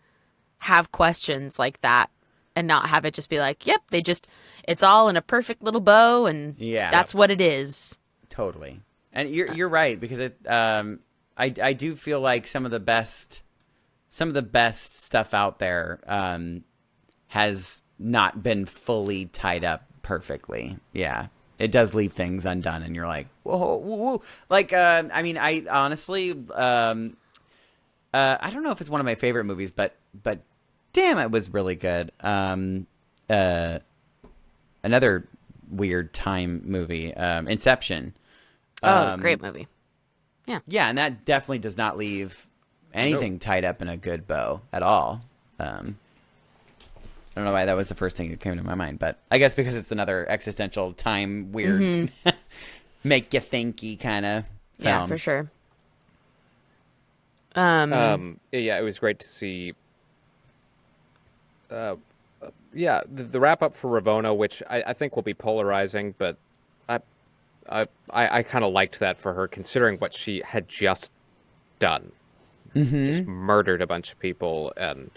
have questions like that and not have it just be like, yep, it's all in a perfect little bow and Yeah. that's what it is. Totally. And you're right, because I do feel like some of the best stuff out there has not been fully tied up perfectly. Yeah. It does leave things undone, and you're like, whoa, whoa, whoa. Like, I mean, I honestly, I don't know if it's one of my favorite movies, but damn, it was really good. Another weird time movie, Inception. Oh, great movie. Yeah, and that definitely does not leave anything tied up in a good bow at all. I don't know why that was the first thing that came to my mind, but I guess because it's another existential time weird, make you thinky kind of film. Yeah, for sure. yeah, it was great to see. The wrap up for Ravonna, which I think will be polarizing, but I kind of liked that for her, considering what she had just done. Just murdered a bunch of people, and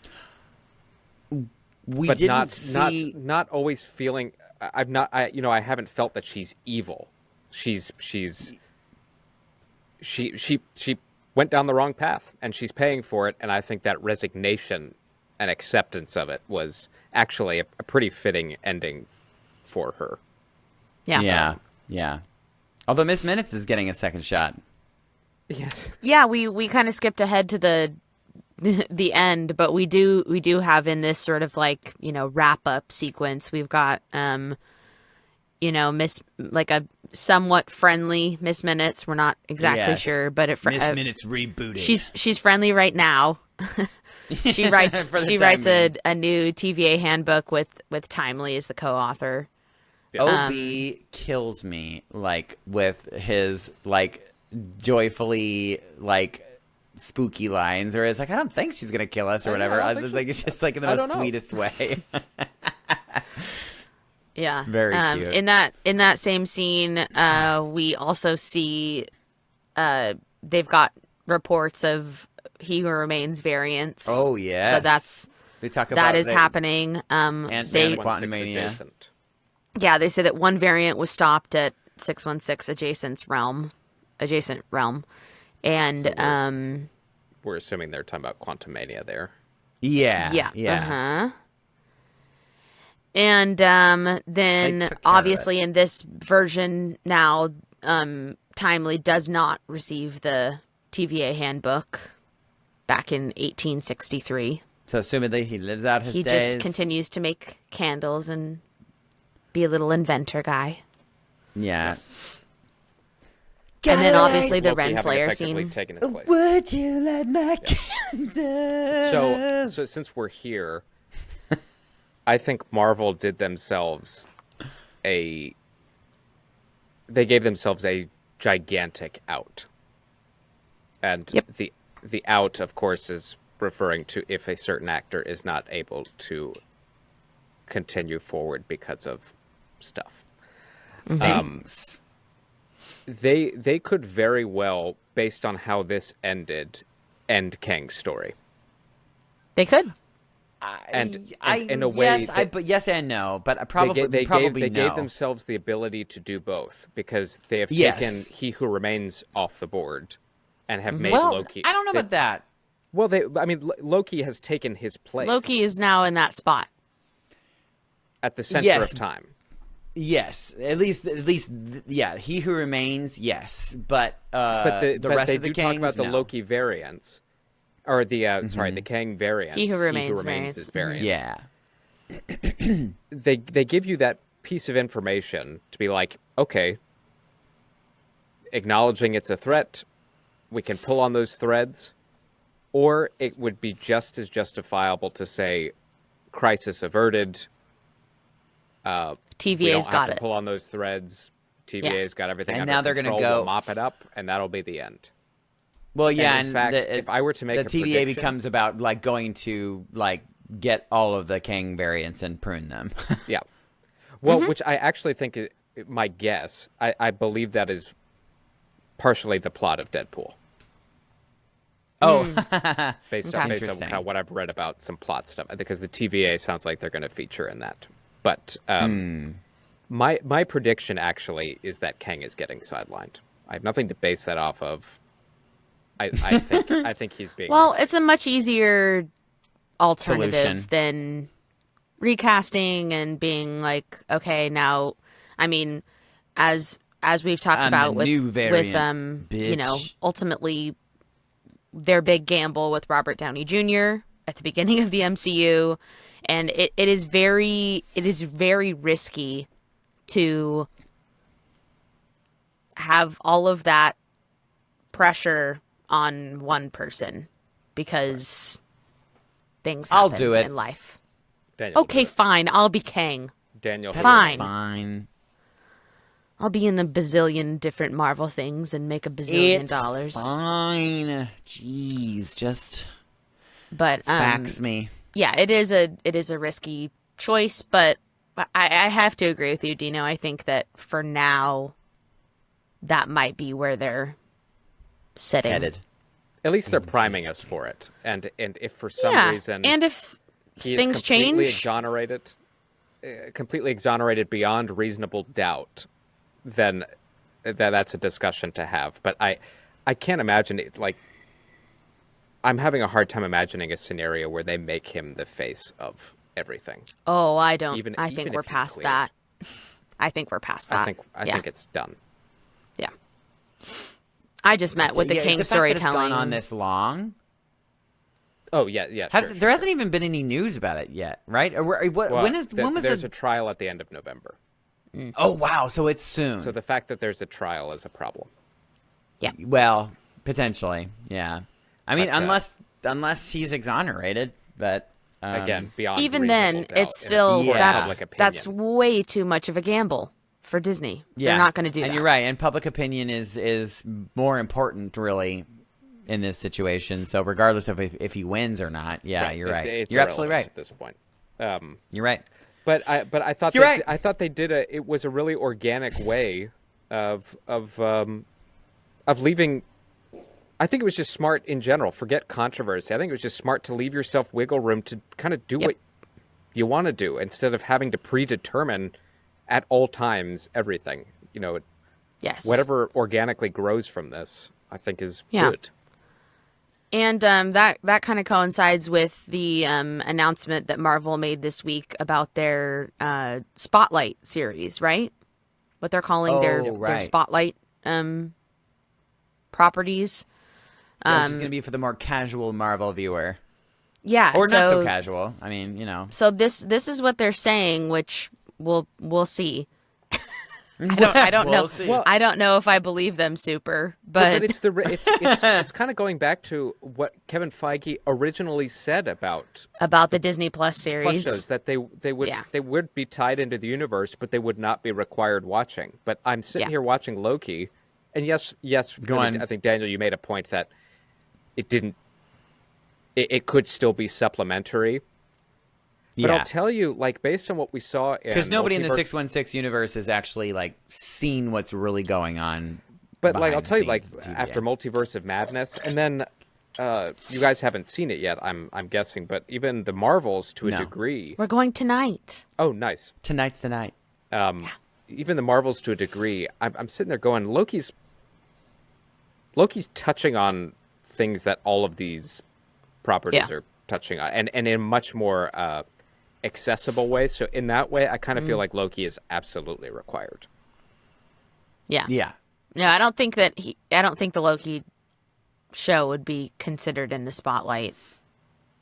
We didn't see... not always feeling. I haven't felt that she's evil. She went down the wrong path, and she's paying for it. And I think that resignation and acceptance of it was actually a pretty fitting ending for her. Yeah. Yeah. Although Miss Minutes is getting a second shot. Yes. Yeah, we kind of skipped ahead to the end, but we do have in this sort of like, wrap up sequence, we've got Miss, like a somewhat friendly Miss Minutes. We're not exactly sure, but Miss Minutes rebooted. She's friendly right now. She writes a new TVA handbook with Timely as the co-author. OB kills me, like, with his, like, joyfully, like, spooky lines, or it's like, I don't think she's gonna kill us or whatever. Like, it's just like in the most sweetest way. Yeah, it's very cute. In that same scene, we also see they've got reports of He Who Remains variants. Oh yeah, so they talk about that is happening. And Quantumania. Yeah, they say that one variant was stopped at 616 adjacent realm. And so we're assuming they're talking about Quantumania there. Yeah. Uh-huh. And then obviously in this version now, Timely does not receive the TVA handbook back in 1863. So assumedly he lives out his days. He just continues to make candles and be a little inventor guy. Yeah. And then obviously the Loki Renslayer effectively scene. taken his place. Would you let my candle? So since we're here, I think Marvel did themselves they gave themselves a gigantic out. And the out, of course, is referring to if a certain actor is not able to continue forward because of stuff. They could very well, based on how this ended, end Kang's story. They could. In a way, but yes and no. But probably they no. gave themselves the ability to do both, because they have taken He Who Remains off the board and have made Loki. I don't know about that. Well, Loki has taken his place. Loki is now in that spot at the center of time. Yes, at least, yeah. He Who Remains, yes, but the rest they of the do Kangs, talk about the Loki variants, or the the Kang variants. He Who Remains is variants. Yeah, they give you that piece of information to be like, okay, acknowledging it's a threat, we can pull on those threads, or it would be just as justifiable to say, crisis averted. We TVA's don't got have to it. pull on those threads. TVA's got everything And under now they're gonna control. go- We'll mop it up, and that'll be the end. Well, yeah, in fact, if I were to make the a TVA prediction- becomes about like going to like get all of the Kang variants and prune them. Yeah. Well, which I actually think, my guess, I believe that is partially the plot of Deadpool. Oh, Based Okay. on Interesting. kind of what I've read about some plot stuff, because the TVA sounds like they're going to feature in that. But my prediction actually is that Kang is getting sidelined. I have nothing to base that off of. I think he's being Well, it's a much easier alternative Solution. than recasting and being like, okay, now, I mean, as we've talked I'm about the with new variant, you know, bitch. ultimately their big gamble with Robert Downey Jr. at the beginning of the MCU, and it is very risky to have all of that pressure on one person because things I'll happen do it. in life. Daniel, Okay, fine. I'll be Kang. Daniel, Fine. Fine. I'll be in a bazillion different Marvel things and make a bazillion It's dollars. fine. Jeez, just But fax me. yeah, it is a risky choice, but I have to agree with you, Dino. I think that for now, that might be where they're sitting. Headed. At least they're priming us for it, and if for some Yeah, reason and if he is things completely change, completely exonerated beyond reasonable doubt, then that's a discussion to have. But I can't imagine it. Like, I'm having a hard time imagining a scenario where they make him the face of everything. oh, I don't. Even- I even think if we're he's past cleared. that. I think we're past that. I yeah. think it's done. Yeah. I just meant with the Yeah, King the fact that it's storytelling. gone on this long. Oh yeah. Sure, There hasn't even been any news about it yet, right? Well, when was there's the? a trial at the end of November. Oh wow, so it's soon. So the fact that there's a trial is a problem. Well, potentially, yeah. I mean, But, unless he's exonerated, but Again, beyond Even then, reasonable doubt it's in still the court of that's- public that's opinion. way too much of a gamble for Disney. yeah, They're not going to do that. And you're right. And public opinion is more important, really, in this situation. So regardless of if he wins or not, yeah, Right. you're right. It's You're absolutely irrelevant right. at this point. You're right. But I thought You're they right. I thought they did it was a really organic way of leaving. I think it was just smart in general. Forget controversy. I think it was just smart to leave yourself wiggle room to kind of do Yep. what you want to do instead of having to predetermine at all times everything. You know, Yes. whatever organically grows from this, I think is Yeah. good. And that kind of coincides with the announcement that Marvel made this week about their Spotlight series, right? What they're calling their right. Spotlight properties. Which is going to be for the more casual Marvel viewer, Yeah, or not so casual. I mean, So this is what they're saying, which we'll see. I don't We'll know. see. Well- I don't know if I believe them super, but But it's kind of going back to what Kevin Feige originally said about about the Disney Plus plus series. shows, that they would Yeah. they would be tied into the universe, but they would not be required watching. But I'm sitting Yeah. here watching Loki, and yes, Go on. I think Daniel, you made a point that it didn't. It could still be supplementary, but yeah. I'll tell you, like based on what we saw, Because nobody in the Multiverse- 616 universe has actually like seen what's really going on. But like behind I'll the tell you, scenes like of the TVA. after Multiverse of Madness, and then you guys haven't seen it yet, I'm guessing, but even the Marvels to a No. degree. We're going tonight. Oh, nice. Tonight's the night. Even the Marvels to a degree, I'm sitting there going, Loki's touching on things that all of these properties Yeah. are touching on, and in a much more accessible way. So in that way, I kind of feel like Loki is absolutely required. Yeah. Yeah. No, I don't think the Loki show would be considered in the Spotlight.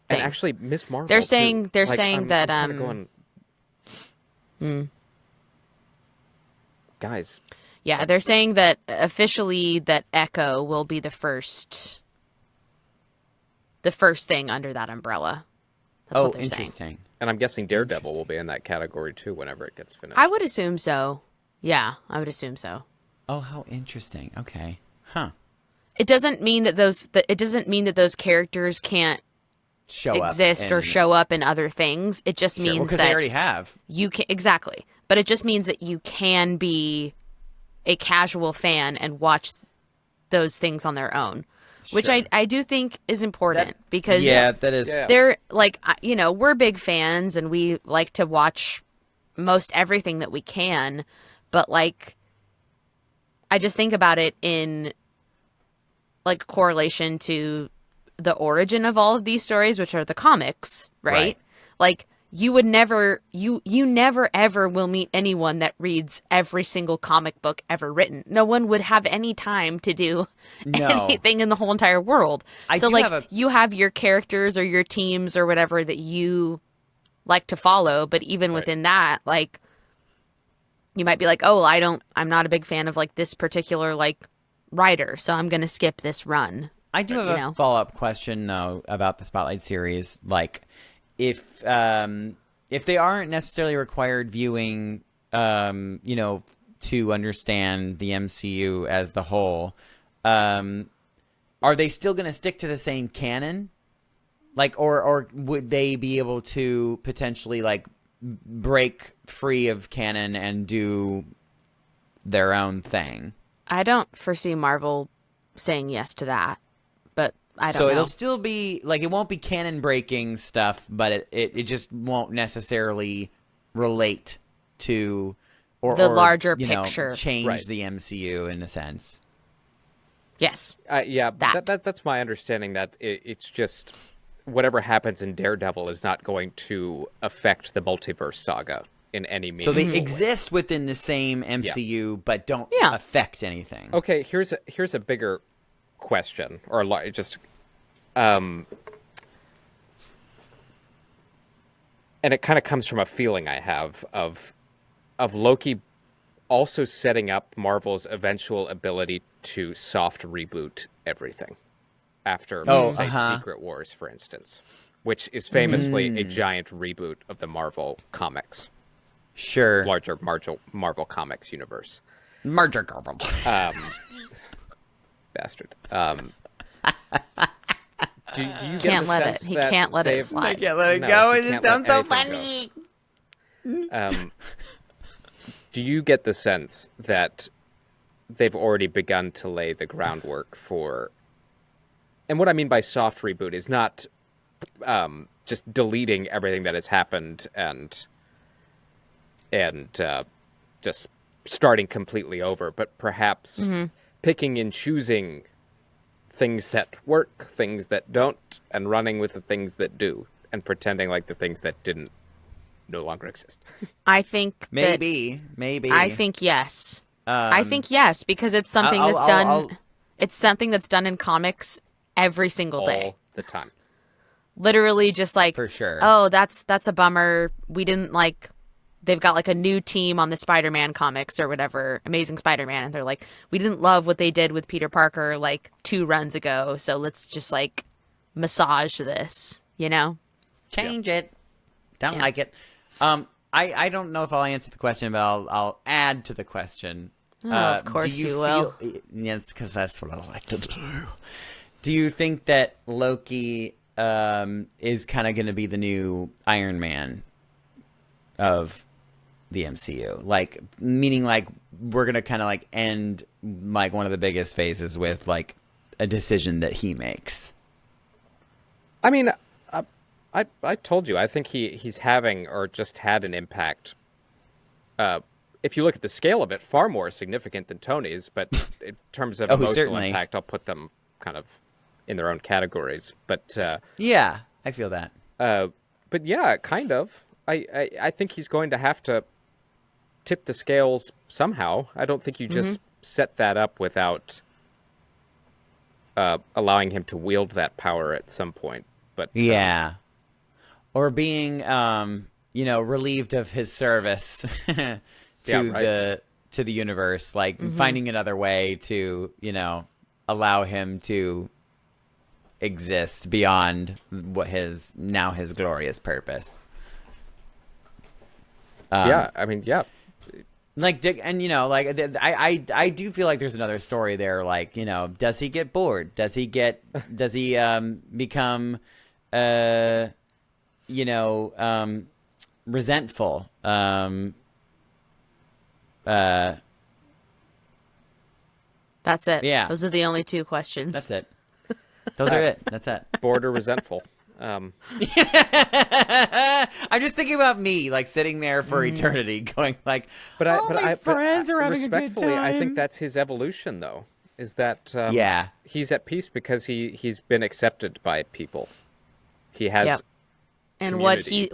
And thing. actually, Miss Marvel. They're too. saying Like, that I'm kinda going, guys. Yeah, they're saying that officially that Echo will be the first thing under that umbrella. That's what they're saying. Interesting. And I'm guessing Daredevil will be in that category too whenever it gets finished. I would assume so. Yeah, I would assume so. Oh, how interesting. Okay. Huh. It doesn't mean that those characters can't exist or show up in other things. It just means because that they already have. you can exactly. But it just means that you can be a casual fan and watch those things on their own, which Sure. I do think is important because that is. Yeah. they're like, we're big fans and we like to watch most everything that we can, but like, I just think about it in like correlation to the origin of all of these stories, which are the comics, right? Like, you would never, you never ever will meet anyone that reads every single comic book ever written. No one would have any time to do anything in the whole entire world. So like, you have your characters or your teams or whatever that you like to follow, but even within that, like, you might be like, oh, I'm not a big fan of like this particular like writer, so I'm going to skip this run. I do have a follow-up question though about the Spotlight series. Like, if they aren't necessarily required viewing, to understand the MCU as the whole, are they still going to stick to the same canon? Like, or would they be able to potentially like break free of canon and do their own thing? I don't foresee Marvel saying yes to that, but I don't know. So it'll still be like, it won't be canon breaking stuff, but it just won't necessarily relate to the larger picture. Change the MCU in a sense. Yes. That's my understanding, that it's just whatever happens in Daredevil is not going to affect the multiverse saga in any meaningful So they way. exist within the same MCU, but don't affect anything. Okay, here's a bigger question, or just, and it kind of comes from a feeling I have of Loki also setting up Marvel's eventual ability to soft reboot everything after, say, Secret Wars, for instance, which is famously a giant reboot of the Marvel comics. Sure. Larger Marvel Comics universe. Merger garble. Bastard. Do you get Can't the let sense it. He that can't let it they've- slide. I can't let it No, go. he It can't sounds let so anything funny. Do you get the sense that they've already begun to lay the groundwork for... And what I mean by soft reboot is not just deleting everything that has happened and just starting completely over, but perhaps picking and choosing things that work, things that don't, and running with the things that do, and pretending like the things that didn't no longer exist. I think Maybe. I think yes. I think yes, because it's something that's done. It's something that's done in comics every single day. All the time. Literally, just like, For sure. Oh, that's a bummer. We didn't like. They've got like a new team on the Spider-Man comics or whatever, Amazing Spider-Man, and they're like, we didn't love what they did with Peter Parker like 2 runs ago, so let's just like massage this, Change it. Don't like it. I don't know if I'll answer the question, but I'll add to the question. Oh, of course do you will. Yes, because that's what I like to do. Do you think that Loki is kind of going to be the new Iron Man of the MCU? Like, meaning like we're going to kind of like end like one of the biggest phases with like a decision that he makes. I mean, I told you, I think he's having or just had an impact. If you look at the scale of it, far more significant than Tony's, but in terms of emotional certainly. impact, I'll put them kind of in their own categories. But Yeah, I feel that. but yeah, kind of. I think he's going to have to tip the scales somehow. I don't think you just set that up without allowing him to wield that power at some point. But Yeah. Or being, relieved of his service to to the universe, like finding another way to, allow him to exist beyond what his glorious purpose. Yeah, I mean, yeah. Like Dick, and I do feel like there's another story there. Like, does he get bored? Does he become, resentful? That's it. Yeah. Those are the only two questions. That's it. Those are it. That's it. Bored or resentful. I'm just thinking about me, like sitting there for eternity, going like, my friends are having a good time. I think that's his evolution, though. Is that he's at peace because he's been accepted by people. He has, Yep. And what he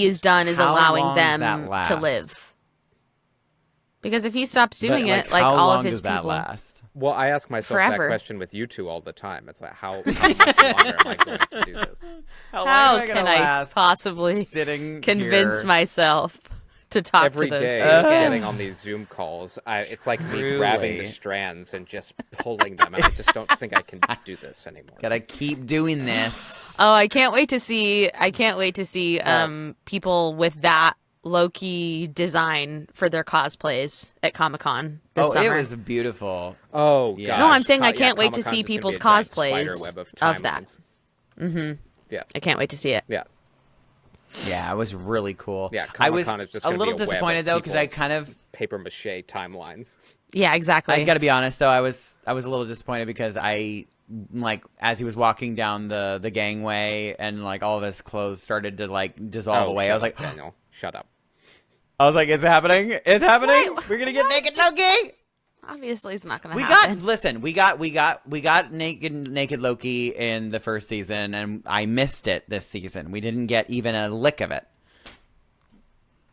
has done is how allowing long does them that to last? live. Because if he stops But, doing it, like how all long of his does that people, last? Well, I ask myself Forever. that question with you two all the time. It's like, how much longer am I going to do this? How how can I possibly sitting convince here? myself to talk Every to those day, two again? getting on these Zoom calls, it's like me grabbing the Truly. strands and just pulling them, and I just don't think I can do this anymore. Gotta keep doing this. Oh, I can't wait to see people with that Loki design for their cosplays at Comic-Con this summer. It was beautiful. Oh, Yeah. gosh. No, I'm saying I Yeah, can't wait to Comic-Con's see just gonna people's be a giant cosplays spider web of that. timelines. Yeah, I can't wait to see it. yeah. Yeah, it was really cool. Yeah, I was Comic-Con is just a gonna be little a web of disappointed though because I people's kind of paper mache timelines. Yeah, exactly. I got to be honest though, I was a little disappointed because as he was walking down the gangway and like all of his clothes started to like dissolve away. I was like, Daniel, shut up. I was like, it's happening. It's happening. Wait, We're gonna get what? naked Loki. Obviously, it's not going to We happen. got naked Loki in the first season, and I missed it this season. We didn't get even a lick of it.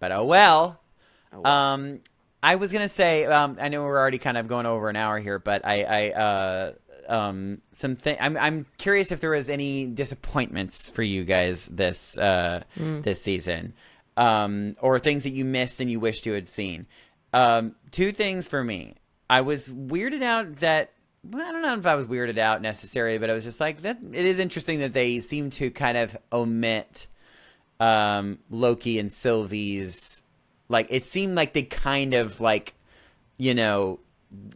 But oh well. I was gonna say, I know we're already kind of going over an hour here, but I'm curious if there was any disappointments for you guys this season, or things that you missed and you wished you had seen. Two things for me. I was weirded out that, well, I don't know if I was weirded out necessarily, but I was just like, that it is interesting that they seem to kind of omit Loki and Sylvie's, like, it seemed like they kind of like,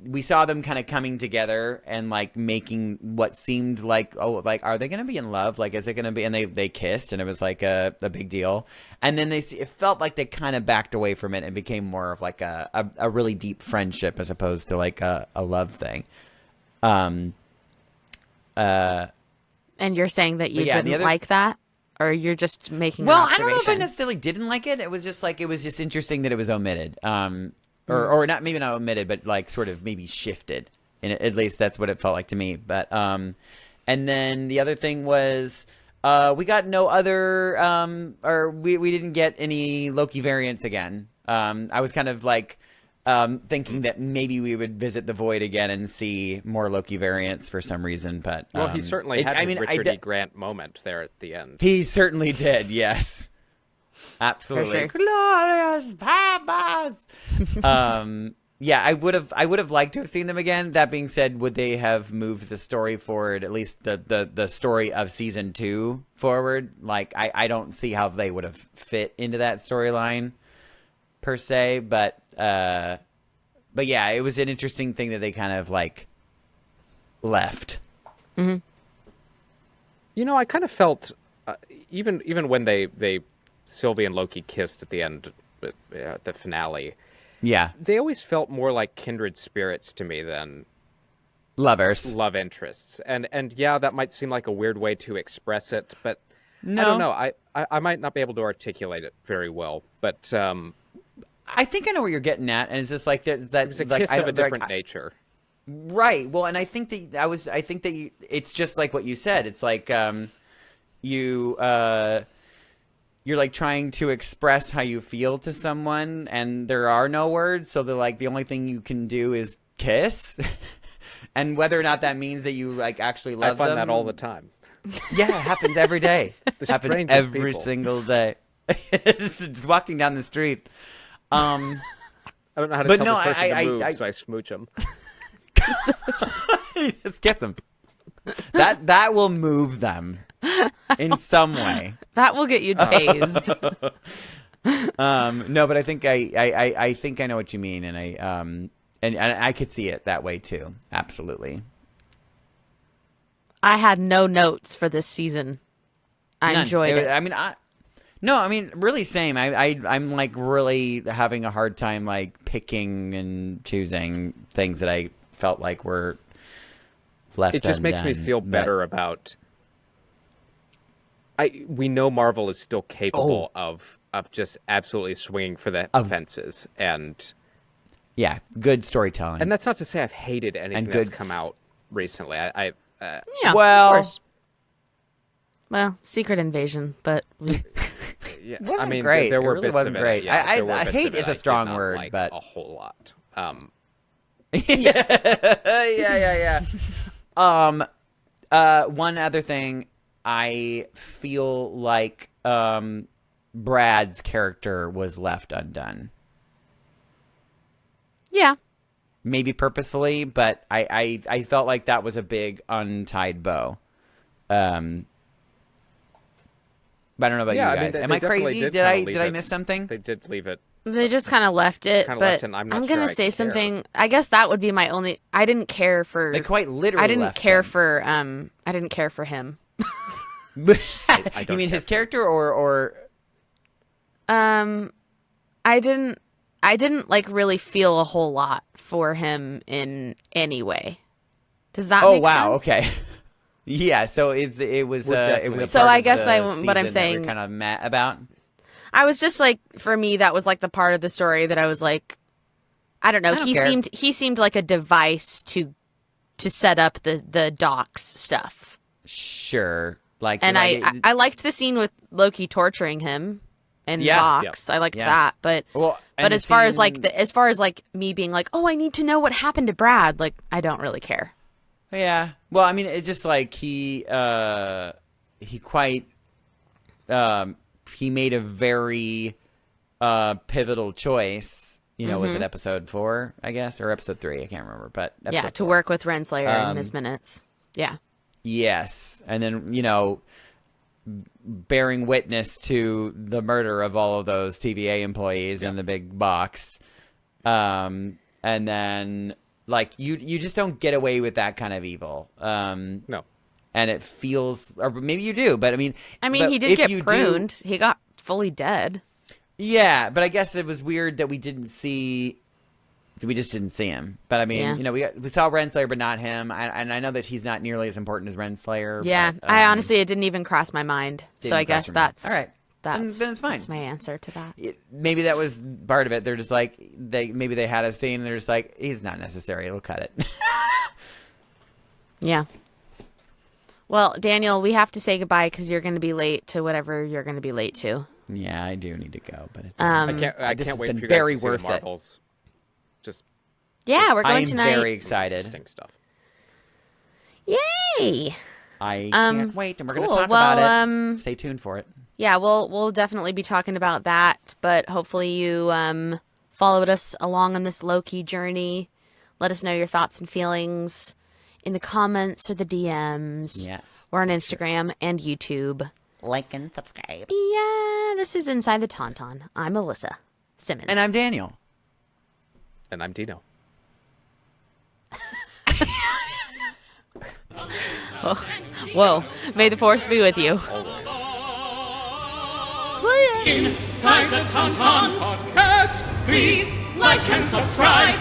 we saw them kind of coming together and like making what seemed like, oh, like, are they going to be in love? Like, is it going to be, and they kissed and it was like a big deal. And then it felt like they kind of backed away from it and became more of like a really deep friendship as opposed to like a love thing. And you're saying that you didn't like that? Or you're just making an I observation? don't know if I necessarily didn't like it. It was just like, it was just interesting that it was omitted. Or not, maybe not omitted, but like sort of maybe shifted. And at least that's what it felt like to me. But and then the other thing was we got no other or we didn't get any Loki variants again. I was kind of like thinking that maybe we would visit the Void again and see more Loki variants for some reason. But Well, he certainly had his Richard E. Grant moment there at the end. He certainly did. Yes. Absolutely. For sure. Glorious papas. Yeah, I would have liked to have seen them again. That being said, would they have moved the story forward, at least the story of season 2 forward? Like, I don't see how they would have fit into that storyline per se, but yeah, it was an interesting thing that they kind of like left. Mm-hmm. I kind of felt even when they Sylvie and Loki kissed at the end, the finale. Yeah, They always felt more like kindred spirits to me than lovers. love interests. And yeah, that might seem like a weird way to express it, but No. I don't know. I might not be able to articulate it very well, but I think I know where you're getting at, and it's just like that. it was a like, kiss of a different nature. Right. Well, and I think that it's just like what you said. It's like you're like trying to express how you feel to someone and there are no words, so they're like the only thing you can do is kiss. And whether or not that means that you like actually love them. I find that all the time. Yeah, it happens every day. It happens strangest every people. single day. Just walking down the street. I don't know how to But tell no, this person to move, I so I smooch him. Just kiss them. That will move them in some way. That will get you tased. No, but I think I think I know what you mean, and I could see it that way too. Absolutely. I had no notes for this season. I None. enjoyed it. I mean, really same. I'm like really having a hard time like picking and choosing things that I felt like were left. It just makes me feel better about. We know Marvel is still capable of just absolutely swinging for the fences, and yeah, good storytelling. And that's not to say I've hated anything that's come out recently. Yeah, well, of course. Well, Secret Invasion, but we. Yeah, wasn't I mean, great. there were It really bits wasn't of it. great. Yeah, I hate is a strong word, like but a whole lot. yeah. One other thing, I feel like Brad's character was left undone. Yeah. Maybe purposefully, but I felt like that was a big untied bow. But I don't know about you guys. Am I crazy? Did I miss something? They did leave it. They just kind of left it, but I'm gonna say something. I guess that would be my only. I didn't care for. They quite literally. I didn't left care him. for. I didn't care for him. I You mean his character or? I didn't like really feel a whole lot for him in any way. Does that? Oh make wow! sense? Okay. Yeah. So it was a So part I of guess the what I'm season that saying. we're kind of mad about. I was just like, for me, that was like the part of the story that I was like, I don't know. I don't care. He seemed like a device to set up the docs stuff. Sure. Like, And like I liked the scene with Loki torturing him in the box. I liked that, but as far as like me being like, oh, I need to know what happened to Brad, like I don't really care. Yeah. Well, I mean, it's just like he made a very pivotal choice. You know, was it episode 4, I guess, or episode 3? I can't remember, but episode to 4. work with Renslayer in his minutes. Yeah. Yes, and then bearing witness to the murder of all of those TVA employees in the big box, and then like you just don't get away with that kind of evil. No. And it feels, or maybe you do, but I mean, he did get pruned. He got fully dead. Yeah, but I guess it was weird that we just didn't see him. But I mean, we saw Renslayer, but not him. And I know that he's not nearly as important as Renslayer. Yeah, but, I honestly, it didn't even cross my mind. So I guess that's all right. Then it's fine. That's my answer to that. Maybe that was part of it. They're just like maybe they had a scene and they're just like, he's not necessary. We'll cut it. Yeah. Well, Daniel, we have to say goodbye because you're going to be late to whatever you're going to be late to. Yeah, I do need to go, but it's I can't wait for you guys very to see worth the Marvels. Just yeah, we're going I'm tonight. very excited. interesting stuff. Yay! I can't wait, and we're going to cool. talk about it. Stay tuned for it. Yeah, we'll definitely be talking about that, but hopefully you followed us along on this Loki journey. Let us know your thoughts and feelings in the comments or the DMs. Yes. Or on Instagram and YouTube. Like and subscribe. Yeah, this is Inside the Tauntaun. I'm Alyssa Simmons. And I'm Daniel. And I'm Dino. Whoa. May the force be with you. Inside the Tauntaun podcast, please like and subscribe.